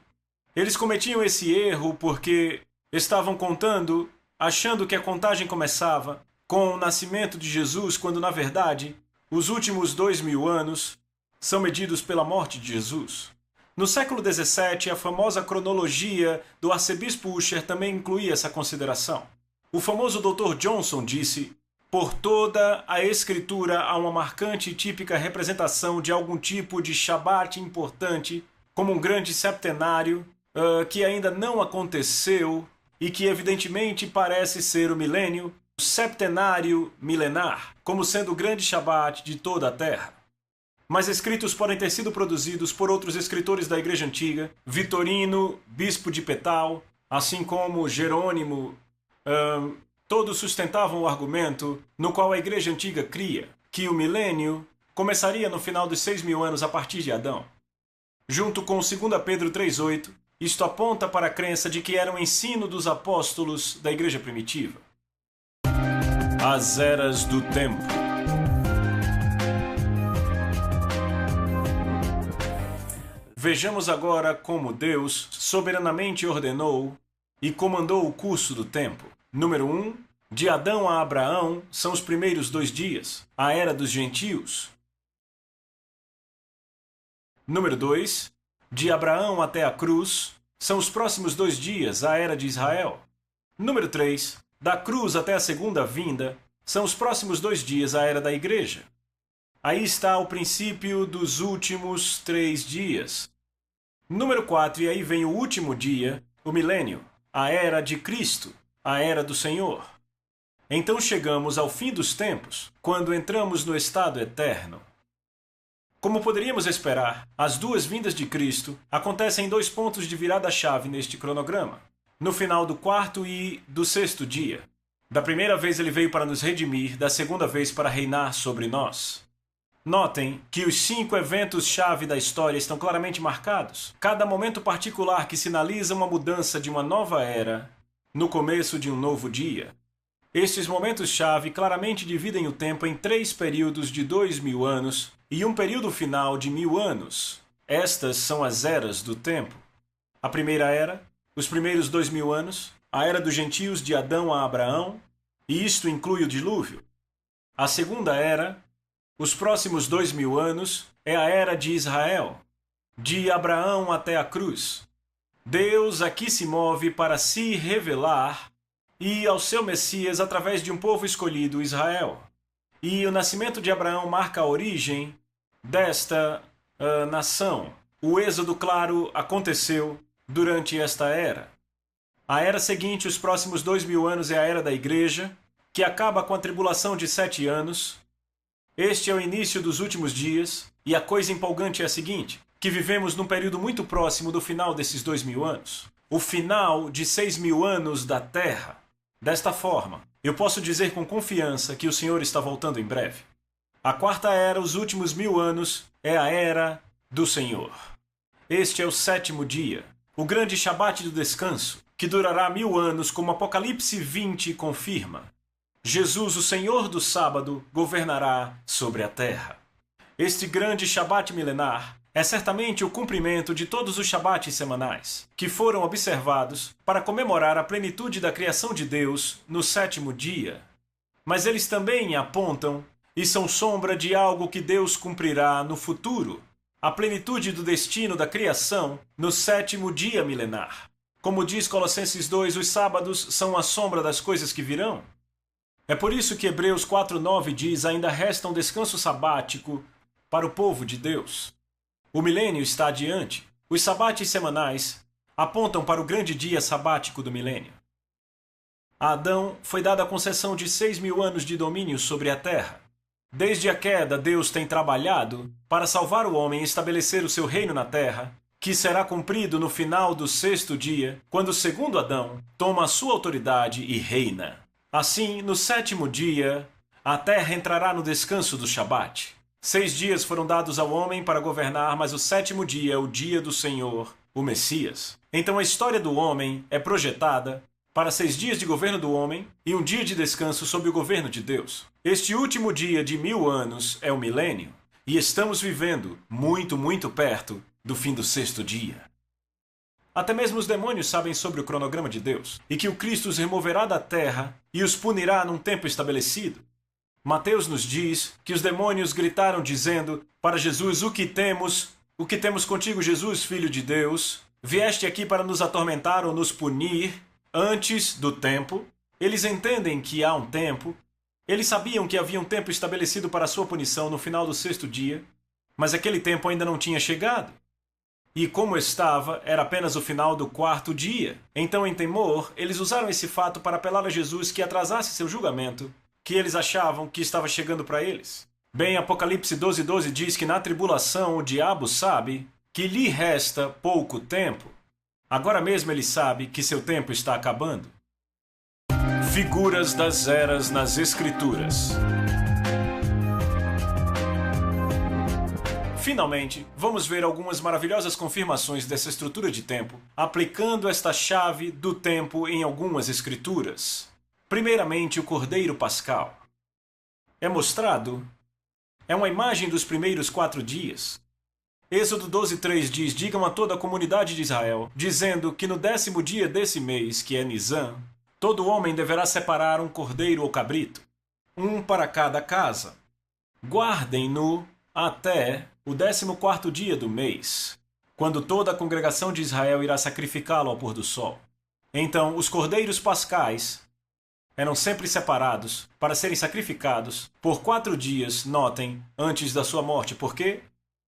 Eles cometiam esse erro porque estavam contando, achando que a contagem começava com o nascimento de Jesus, quando na verdade os últimos 2000 anos são medidos pela morte de Jesus. No século XVII, a famosa cronologia do arcebispo Ussher também incluía essa consideração. O famoso Dr. Johnson disse: por toda a escritura há uma marcante e típica representação de algum tipo de Shabat importante, como um grande septenário, que ainda não aconteceu e que evidentemente parece ser o milênio, o septenário milenar, como sendo o grande Shabat de toda a Terra. Mas escritos podem ter sido produzidos por outros escritores da Igreja Antiga, Vitorino, bispo de Petal, assim como Jerônimo, todos sustentavam o argumento no qual a Igreja Antiga cria, que o milênio começaria no final dos 6.000 anos a partir de Adão. Junto com 2 Pedro 3,8, isto aponta para a crença de que era um ensino dos apóstolos da Igreja primitiva. As eras do tempo. Vejamos agora como Deus soberanamente ordenou e comandou o curso do tempo. Número 1. De Adão a Abraão são os primeiros 2 dias, a era dos gentios. Número 2. De Abraão até a cruz são os próximos 2 dias, a era de Israel. Número 3. Da cruz até a segunda vinda são os próximos 2 dias, a era da igreja. Aí está o princípio dos últimos 3 dias. Número 4, e aí vem o último dia, o milênio, a era de Cristo, a era do Senhor. Então chegamos ao fim dos tempos, quando entramos no estado eterno. Como poderíamos esperar, as 2 vindas de Cristo acontecem em 2 pontos de virada-chave neste cronograma. No final do 4º e do 6º dia. Da primeira vez ele veio para nos redimir, da segunda vez para reinar sobre nós. Notem que os 5 eventos-chave da história estão claramente marcados. Cada momento particular que sinaliza uma mudança de uma nova era, no começo de um novo dia. Estes momentos-chave claramente dividem o tempo em 3 períodos de 2.000 anos e um período final de 1.000 anos. Estas são as eras do tempo. A primeira era, os primeiros 2.000 anos, a era dos gentios de Adão a Abraão, e isto inclui o dilúvio. A segunda era, os próximos 2.000 anos, é a era de Israel, de Abraão até a cruz. Deus aqui se move para se revelar e ao seu Messias através de um povo escolhido, Israel. E o nascimento de Abraão marca a origem desta nação. O êxodo, claro, aconteceu durante esta era. A era seguinte, os próximos 2.000 anos, é a era da igreja, que acaba com a tribulação de 7 anos. Este é o início dos últimos dias, e a coisa empolgante é a seguinte, que vivemos num período muito próximo do final desses 2.000 anos. O final de 6.000 anos da Terra. Desta forma, eu posso dizer com confiança que o Senhor está voltando em breve. A quarta era, os últimos 1.000 anos, é a era do Senhor. Este é o 7º dia, o grande Shabat do descanso, que durará 1.000 anos, como Apocalipse 20 confirma. Jesus, o Senhor do sábado, governará sobre a terra. Este grande Shabat milenar é certamente o cumprimento de todos os Shabates semanais, que foram observados para comemorar a plenitude da criação de Deus no 7º dia. Mas eles também apontam e são sombra de algo que Deus cumprirá no futuro, a plenitude do destino da criação no 7º dia milenar. Como diz Colossenses 2, os sábados são a sombra das coisas que virão. É por isso que Hebreus 4:9 diz: ainda resta um descanso sabático para o povo de Deus. O milênio está adiante. Os sabates semanais apontam para o grande dia sabático do milênio. A Adão foi dada a concessão de 6.000 anos de domínio sobre a terra. Desde a queda, Deus tem trabalhado para salvar o homem e estabelecer o seu reino na terra, que será cumprido no final do 6º dia, quando o segundo Adão toma a sua autoridade e reina. Assim, no 7º dia, a terra entrará no descanso do Shabat. 6 dias foram dados ao homem para governar, mas o 7º dia é o dia do Senhor, o Messias. Então a história do homem é projetada para 6 dias de governo do homem e um dia de descanso sob o governo de Deus. Este último dia de 1000 anos é o milênio, e estamos vivendo muito, muito perto do fim do 6º dia. Até mesmo os demônios sabem sobre o cronograma de Deus, e que o Cristo os removerá da terra e os punirá num tempo estabelecido. Mateus nos diz que os demônios gritaram dizendo para Jesus: O que temos contigo, Jesus, Filho de Deus? Vieste aqui para nos atormentar ou nos punir antes do tempo? Eles entendem que há um tempo. Eles sabiam que havia um tempo estabelecido para a sua punição no final do 6º dia, mas aquele tempo ainda não tinha chegado. E como estava, era apenas o final do 4º dia. Então, em temor, eles usaram esse fato para apelar a Jesus que atrasasse seu julgamento, que eles achavam que estava chegando para eles. Bem, Apocalipse 12:12 diz que na tribulação o diabo sabe que lhe resta pouco tempo. Agora mesmo ele sabe que seu tempo está acabando. Figuras das eras nas Escrituras. Finalmente, vamos ver algumas maravilhosas confirmações dessa estrutura de tempo, aplicando esta chave do tempo em algumas escrituras. Primeiramente, o Cordeiro Pascal. É mostrado, é uma imagem dos primeiros 4 dias. Êxodo 12:3 diz: Digam a toda a comunidade de Israel, dizendo que no 10º dia desse mês, que é Nisan, todo homem deverá separar um cordeiro ou cabrito, um para cada casa. Guardem-no até o 14º dia do mês, quando toda a congregação de Israel irá sacrificá-lo ao pôr do sol. Então, os cordeiros pascais eram sempre separados para serem sacrificados por 4 dias, notem, antes da sua morte. Por quê?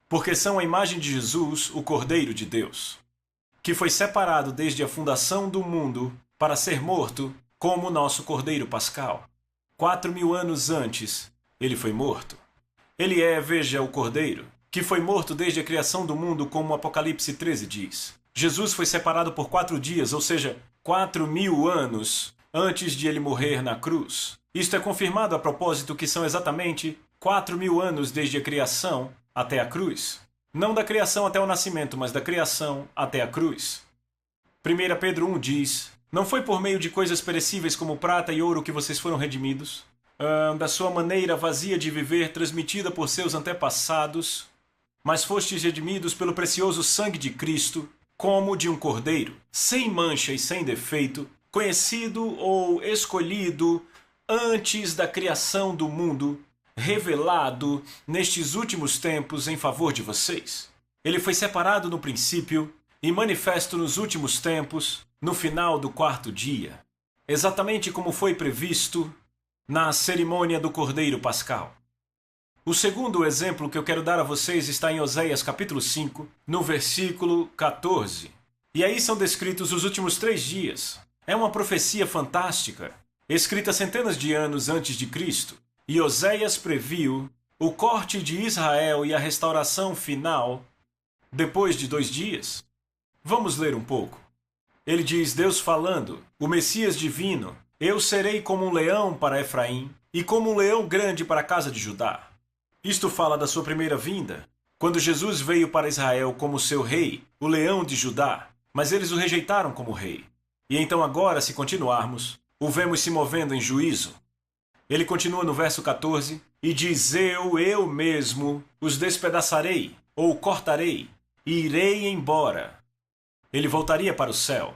Porque são a imagem de Jesus, o Cordeiro de Deus, que foi separado desde a fundação do mundo para ser morto como o nosso Cordeiro Pascal. 4.000 anos antes, ele foi morto. Ele é, veja, o Cordeiro, que foi morto desde a criação do mundo, como Apocalipse 13 diz. Jesus foi separado por 4 dias, ou seja, 4.000 anos antes de ele morrer na cruz. Isto é confirmado a propósito que são exatamente 4.000 anos desde a criação até a cruz. Não da criação até o nascimento, mas da criação até a cruz. 1 Pedro 1 diz: Não foi por meio de coisas perecíveis como prata e ouro que vocês foram redimidos, da sua maneira vazia de viver transmitida por seus antepassados, mas fostes redimidos pelo precioso sangue de Cristo, como de um cordeiro, sem mancha e sem defeito, conhecido ou escolhido antes da criação do mundo, revelado nestes últimos tempos em favor de vocês. Ele foi separado no princípio e manifesto nos últimos tempos, no final do 4º dia, exatamente como foi previsto na cerimônia do Cordeiro Pascal. O segundo exemplo que eu quero dar a vocês está em Oséias capítulo 5, no versículo 14. E aí são descritos os últimos 3 dias. É uma profecia fantástica, escrita centenas de anos antes de Cristo. E Oséias previu o corte de Israel e a restauração final depois de 2 dias. Vamos ler um pouco. Ele diz, Deus falando, o Messias divino: Eu serei como um leão para Efraim e como um leão grande para a casa de Judá. Isto fala da sua primeira vinda, quando Jesus veio para Israel como seu rei, o leão de Judá, mas eles o rejeitaram como rei. E então agora, se continuarmos, o vemos se movendo em juízo. Ele continua no verso 14 e diz: Eu mesmo os despedaçarei, ou cortarei, e irei embora. Ele voltaria para o céu.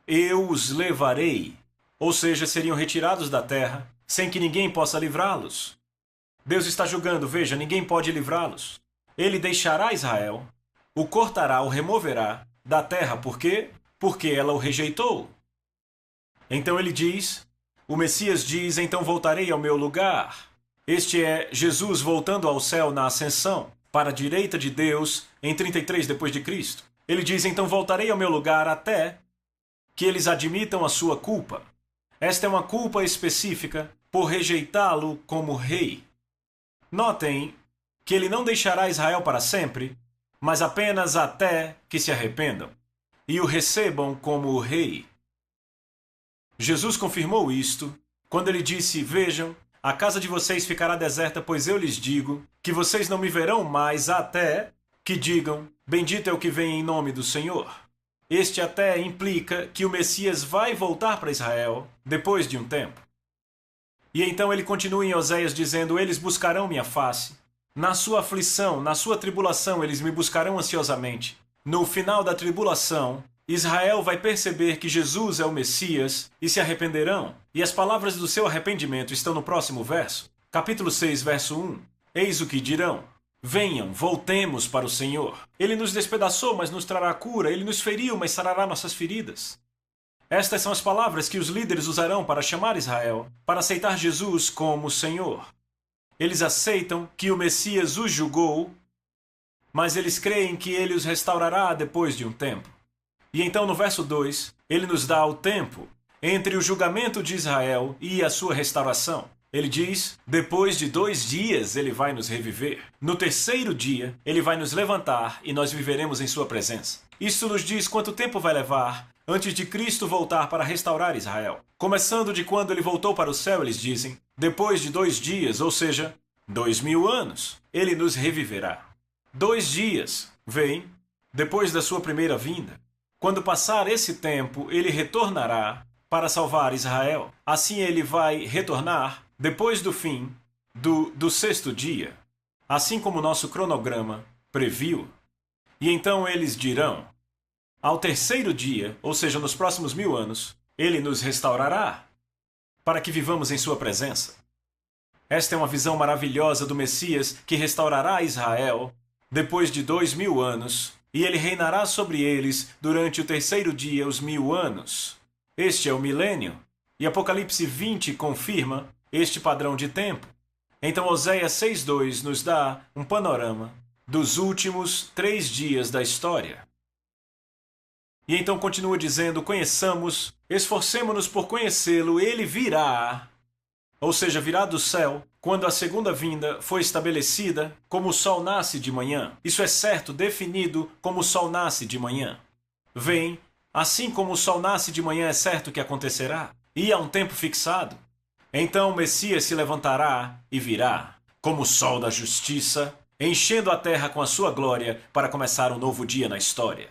Eu os levarei, ou seja, seriam retirados da terra, sem que ninguém possa livrá-los. Deus está julgando, veja, ninguém pode livrá-los. Ele deixará Israel, o cortará, o removerá da terra. Por quê? Porque ela o rejeitou. Então ele diz, o Messias diz, então voltarei ao meu lugar. Este é Jesus voltando ao céu na ascensão, para a direita de Deus, em 33 depois de Cristo. Ele diz, então voltarei ao meu lugar até que eles admitam a sua culpa. Esta é uma culpa específica por rejeitá-lo como rei. Notem que ele não deixará Israel para sempre, mas apenas até que se arrependam e o recebam como o rei. Jesus confirmou isto quando ele disse, vejam, a casa de vocês ficará deserta, pois eu lhes digo que vocês não me verão mais até que digam: bendito é o que vem em nome do Senhor. Este até implica que o Messias vai voltar para Israel depois de um tempo. E então ele continua em Oséias dizendo: eles buscarão minha face. Na sua aflição, na sua tribulação, eles me buscarão ansiosamente. No final da tribulação, Israel vai perceber que Jesus é o Messias e se arrependerão. E as palavras do seu arrependimento estão no próximo verso. Capítulo 6, verso 1. Eis o que dirão: venham, voltemos para o Senhor. Ele nos despedaçou, mas nos trará cura. Ele nos feriu, mas sarará nossas feridas. Estas são as palavras que os líderes usarão para chamar Israel, para aceitar Jesus como Senhor. Eles aceitam que o Messias os julgou, mas eles creem que ele os restaurará depois de um tempo. E então no verso 2, ele nos dá o tempo entre o julgamento de Israel e a sua restauração. Ele diz: depois de 2 dias ele vai nos reviver. No terceiro dia ele vai nos levantar e nós viveremos em sua presença. Isso nos diz quanto tempo vai levar antes de Cristo voltar para restaurar Israel. Começando de quando ele voltou para o céu, eles dizem: depois de 2 dias, ou seja, 2000 anos, ele nos reviverá. 2 dias, vem, depois da sua primeira vinda. Quando passar esse tempo, ele retornará para salvar Israel. Assim ele vai retornar depois do fim do 6º dia, assim como o nosso cronograma previu. E então eles dirão: ao terceiro dia, ou seja, nos próximos 1000 anos, ele nos restaurará para que vivamos em sua presença. Esta é uma visão maravilhosa do Messias que restaurará Israel depois de 2000 anos, e ele reinará sobre eles durante o terceiro dia, os 1000 anos. Este é o milênio, e Apocalipse 20 confirma este padrão de tempo. Então Oséias 6:2 nos dá um panorama dos últimos 3 dias da história. E então continua dizendo: conheçamos, esforcemo-nos por conhecê-lo, ele virá, ou seja, virá do céu, quando a segunda vinda foi estabelecida, como o sol nasce de manhã. Isso é certo, definido como o sol nasce de manhã. Vem, assim como o sol nasce de manhã é certo que acontecerá, e há um tempo fixado. Então o Messias se levantará e virá, como o sol da justiça, enchendo a terra com a sua glória para começar um novo dia na história.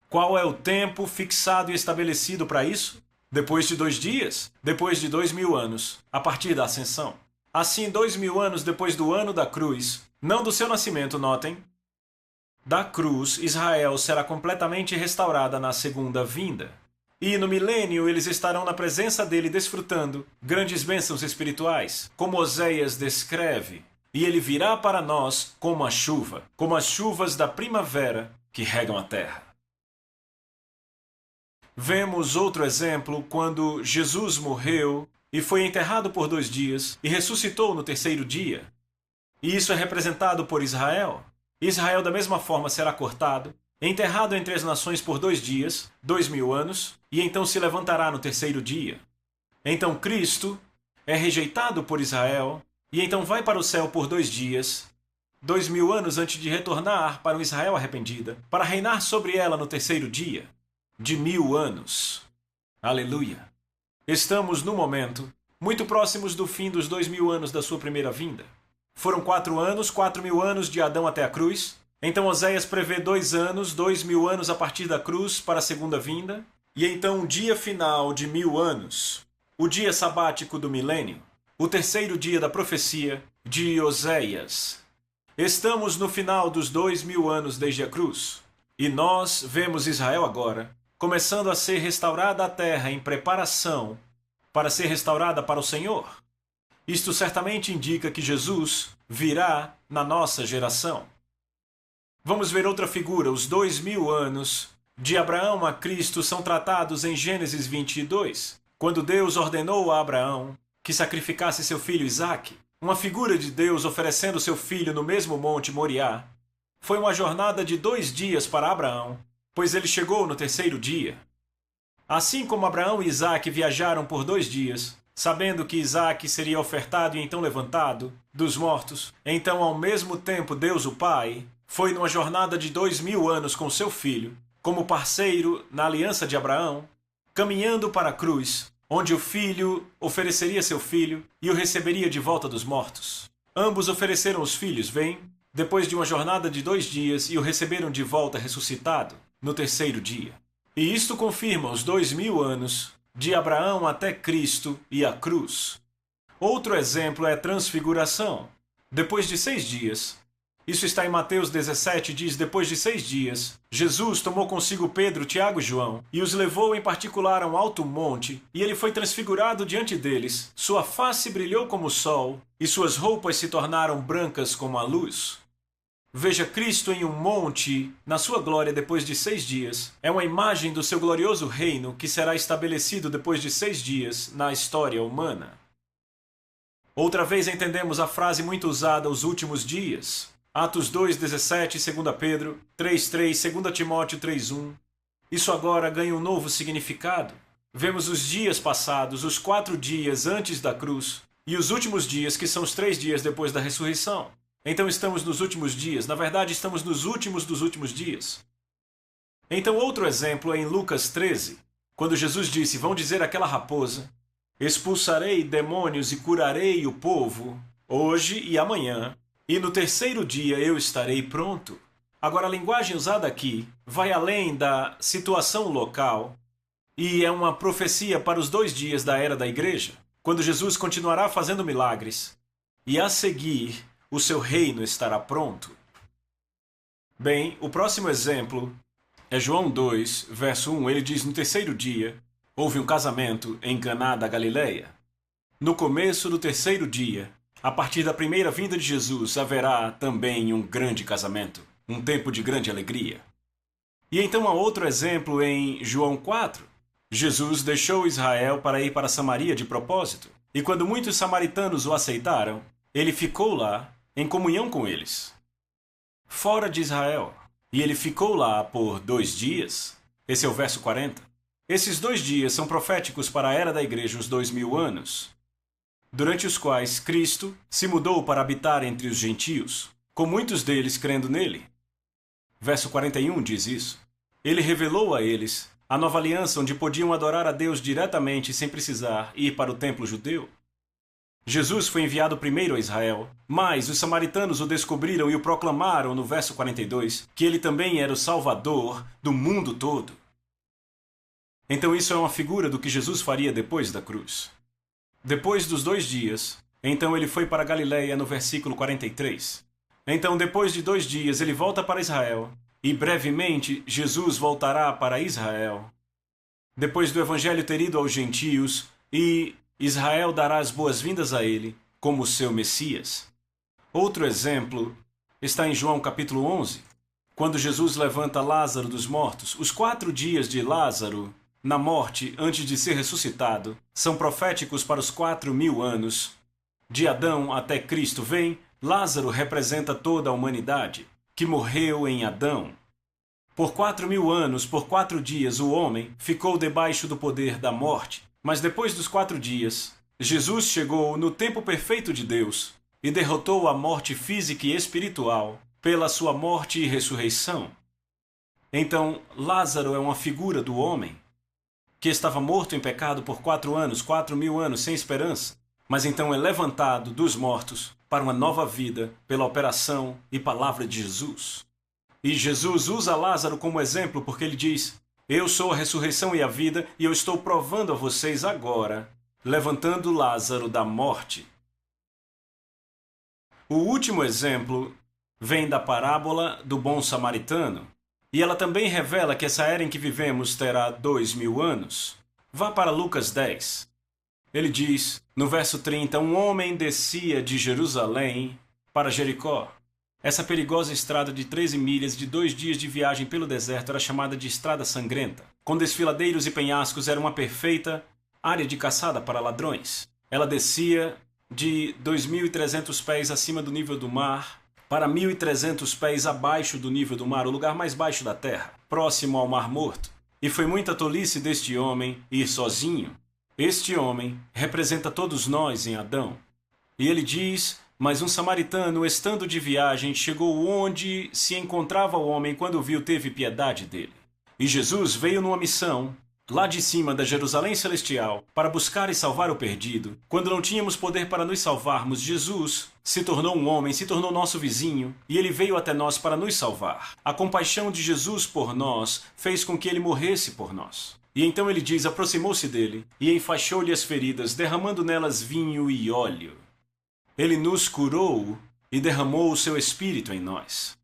Qual é o tempo fixado e estabelecido para isso? Depois de 2 dias, depois de 2000 anos, a partir da ascensão. Assim, 2000 anos depois do ano da cruz, não do seu nascimento, notem, da cruz, Israel será completamente restaurada na segunda vinda. E no milênio eles estarão na presença dele desfrutando grandes bênçãos espirituais, como Oséias descreve. E ele virá para nós como a chuva, como as chuvas da primavera que regam a terra. Vemos outro exemplo quando Jesus morreu e foi enterrado por 2 dias e ressuscitou no terceiro dia. E isso é representado por Israel. Israel da mesma forma será cortado, enterrado entre as nações por 2 dias, 2000 anos, e então se levantará no terceiro dia. Então Cristo é rejeitado por Israel e então vai para o céu por 2 dias, 2000 anos antes de retornar para um Israel arrependida, para reinar sobre ela no terceiro dia, de 1000 anos. Aleluia! Estamos, no momento, muito próximos do fim dos 2000 anos da sua primeira vinda. Foram 4 anos, 4000 anos de Adão até a cruz. Então Oséias prevê 2 anos, 2000 anos a partir da cruz para a segunda vinda. E então um dia final de 1000 anos, o dia sabático do milênio, o terceiro dia da profecia de Oséias. Estamos no final dos 2000 anos desde a cruz. E nós vemos Israel agora começando a ser restaurada a terra em preparação para ser restaurada para o Senhor. Isto certamente indica que Jesus virá na nossa geração. Vamos ver outra figura. Os 2000 anos de Abraão a Cristo são tratados em Gênesis 22, quando Deus ordenou a Abraão que sacrificasse seu filho Isaque. Uma figura de Deus oferecendo seu filho no mesmo monte Moriá. Foi uma jornada de 2 dias para Abraão, pois ele chegou no terceiro dia. Assim como Abraão e Isaque viajaram por 2 dias, sabendo que Isaque seria ofertado e então levantado dos mortos, então ao mesmo tempo Deus o Pai foi numa jornada de 2000 anos com seu filho, como parceiro na aliança de Abraão, caminhando para a cruz, onde o filho ofereceria seu filho e o receberia de volta dos mortos. Ambos ofereceram os filhos, vem, depois de uma jornada de 2 dias, e o receberam de volta ressuscitado no terceiro dia. E isto confirma os 2000 anos de Abraão até Cristo e a cruz. Outro exemplo é a transfiguração. Depois de 6 dias, isso está em Mateus 17, diz: depois de 6 dias, Jesus tomou consigo Pedro, Tiago e João, e os levou em particular a um alto monte, e ele foi transfigurado diante deles. Sua face brilhou como o sol, e suas roupas se tornaram brancas como a luz. Veja Cristo em um monte, na sua glória depois de 6 dias. É uma imagem do seu glorioso reino que será estabelecido depois de 6 dias na história humana. Outra vez entendemos a frase muito usada, os últimos dias. Atos 2:17, 2 Pedro 3:3, 2 Timóteo 3:1. Isso agora ganha um novo significado. Vemos os dias passados, os 4 dias antes da cruz, e os últimos dias, que são os 3 dias depois da ressurreição. Então estamos nos últimos dias. Na verdade, estamos nos últimos dos últimos dias. Então outro exemplo é em Lucas 13, quando Jesus disse: vão dizer àquela raposa: expulsarei demônios e curarei o povo, hoje e amanhã, e no terceiro dia eu estarei pronto. Agora, a linguagem usada aqui vai além da situação local e é uma profecia para os 2 dias da era da igreja, quando Jesus continuará fazendo milagres, e a seguir o seu reino estará pronto. Bem, o próximo exemplo é João 2, verso 1. Ele diz: no terceiro dia, houve um casamento em Caná da Galileia. No começo do terceiro dia, a partir da primeira vinda de Jesus, haverá também um grande casamento, um tempo de grande alegria. E então há outro exemplo em João 4. Jesus deixou Israel para ir para Samaria de propósito, e quando muitos samaritanos o aceitaram, ele ficou lá em comunhão com eles, fora de Israel. E ele ficou lá por 2 dias. Esse é o verso 40. Esses 2 dias são proféticos para a era da igreja, os 2000 anos, durante os quais Cristo se mudou para habitar entre os gentios, com muitos deles crendo nele. Verso 41 diz isso. Ele revelou a eles a nova aliança, onde podiam adorar a Deus diretamente sem precisar ir para o templo judeu. Jesus foi enviado primeiro a Israel, mas os samaritanos o descobriram e o proclamaram no verso 42, que ele também era o Salvador do mundo todo. Então isso é uma figura do que Jesus faria depois da cruz. Depois dos 2 dias, então ele foi para Galileia no versículo 43. Então depois de 2 dias ele volta para Israel, e brevemente Jesus voltará para Israel. Depois do evangelho ter ido aos gentios, e Israel dará as boas-vindas a ele como seu Messias. Outro exemplo está em João capítulo 11, quando Jesus levanta Lázaro dos mortos. Os 4 dias de Lázaro na morte antes de ser ressuscitado são proféticos para os 4000 anos. De Adão até Cristo vem, Lázaro representa toda a humanidade que morreu em Adão. Por 4000 anos, por 4 dias, o homem ficou debaixo do poder da morte. Mas depois dos 4 dias, Jesus chegou no tempo perfeito de Deus e derrotou a morte física e espiritual pela sua morte e ressurreição. Então, Lázaro é uma figura do homem que estava morto em pecado por 4 anos, 4000 anos, sem esperança, mas então é levantado dos mortos para uma nova vida pela operação e palavra de Jesus. E Jesus usa Lázaro como exemplo porque ele diz: eu sou a ressurreição e a vida, e eu estou provando a vocês agora, levantando Lázaro da morte. O último exemplo vem da parábola do bom samaritano, e ela também revela que essa era em que vivemos terá 2000 anos. Vá para Lucas 10. Ele diz, no verso 30, um homem descia de Jerusalém para Jericó. Essa perigosa estrada de 13 milhas de 2 dias de viagem pelo deserto era chamada de Estrada Sangrenta. Com desfiladeiros e penhascos, era uma perfeita área de caçada para ladrões. Ela descia de 2.300 pés acima do nível do mar para 1.300 pés abaixo do nível do mar, o lugar mais baixo da terra, próximo ao Mar Morto. E foi muita tolice deste homem ir sozinho. Este homem representa todos nós em Adão. E ele diz: mas um samaritano, estando de viagem, chegou onde se encontrava o homem. Quando o viu, teve piedade dele. E Jesus veio numa missão lá de cima da Jerusalém Celestial, para buscar e salvar o perdido. Quando não tínhamos poder para nos salvarmos, Jesus se tornou um homem, se tornou nosso vizinho, e ele veio até nós para nos salvar. A compaixão de Jesus por nós fez com que ele morresse por nós. E então ele diz, aproximou-se dele e enfaixou-lhe as feridas, derramando nelas vinho e óleo. Ele nos curou e derramou o seu espírito em nós.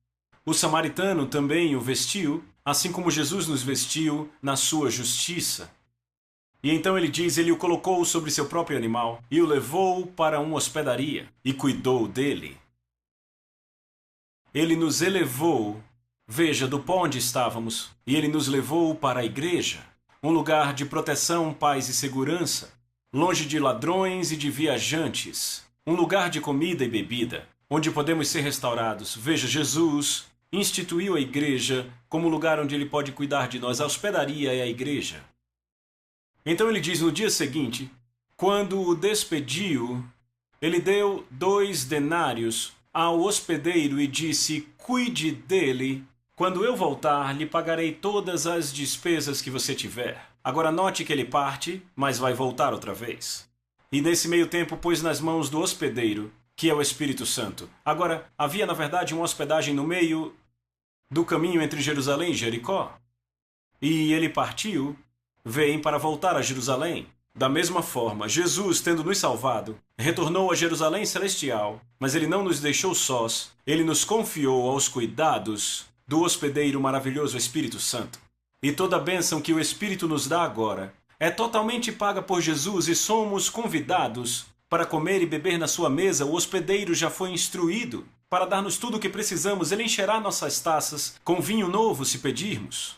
O samaritano também o vestiu, assim como Jesus nos vestiu na sua justiça. E então ele diz, ele o colocou sobre seu próprio animal e o levou para uma hospedaria e cuidou dele. Ele nos elevou, veja, do pó onde estávamos, e ele nos levou para a igreja, um lugar de proteção, paz e segurança, longe de ladrões e de viajantes, um lugar de comida e bebida, onde podemos ser restaurados. Veja, Jesus instituiu a igreja como lugar onde ele pode cuidar de nós. A hospedaria é a igreja. Então ele diz no dia seguinte, quando o despediu, ele deu 2 denários ao hospedeiro e disse, cuide dele. Quando eu voltar, lhe pagarei todas as despesas que você tiver. Agora note que ele parte, mas vai voltar outra vez. E nesse meio tempo pôs nas mãos do hospedeiro, que é o Espírito Santo. Agora, havia na verdade uma hospedagem no meio do caminho entre Jerusalém e Jericó. E ele partiu, veio para voltar a Jerusalém. Da mesma forma, Jesus, tendo nos salvado, retornou a Jerusalém Celestial, mas ele não nos deixou sós, ele nos confiou aos cuidados do hospedeiro maravilhoso Espírito Santo. E toda a bênção que o Espírito nos dá agora é totalmente paga por Jesus e somos convidados para comer e beber na sua mesa. O hospedeiro já foi instruído para dar-nos tudo o que precisamos. Ele encherá nossas taças com vinho novo se pedirmos.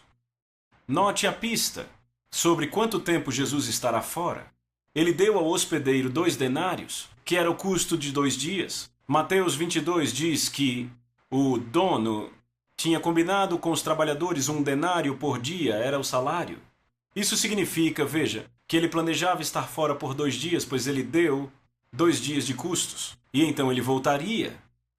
Note a pista sobre quanto tempo Jesus estará fora. Ele deu ao hospedeiro 2 denários, que era o custo de 2 dias. Mateus 22 diz que o dono tinha combinado com os trabalhadores 1 denário por dia, era o salário. Isso significa, veja, que ele planejava estar fora por 2 dias, pois ele deu 2 dias de custos. E então ele voltaria.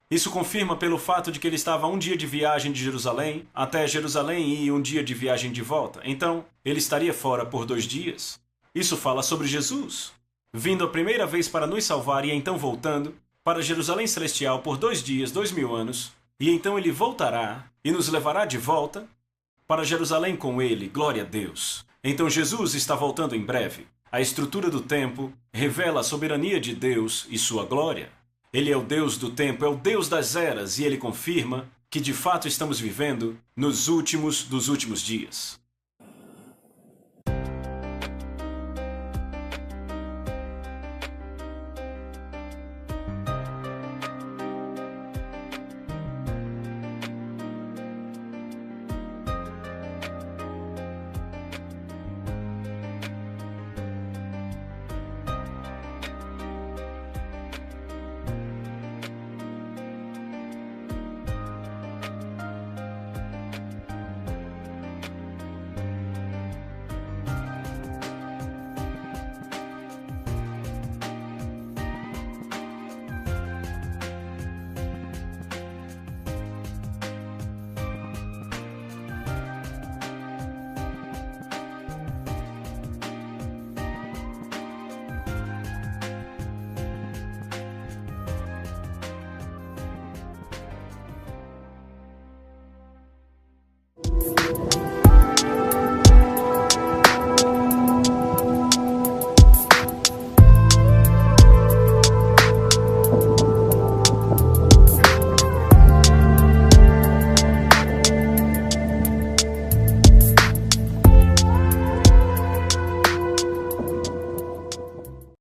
Isso confirma pelo fato de que ele estava 1 dia de viagem de Jerusalém até Jerusalém e 1 dia de viagem de volta. Então, ele estaria fora por 2 dias. Isso fala sobre Jesus, vindo a primeira vez para nos salvar e então voltando para Jerusalém Celestial por 2 dias, 2000 anos. E então ele voltará e nos levará de volta para Jerusalém com ele. Glória a Deus. Então Jesus está voltando em breve. A estrutura do tempo revela a soberania de Deus e sua glória. Ele é o Deus do tempo, é o Deus das eras, e ele confirma que de fato estamos vivendo nos últimos dos últimos dias.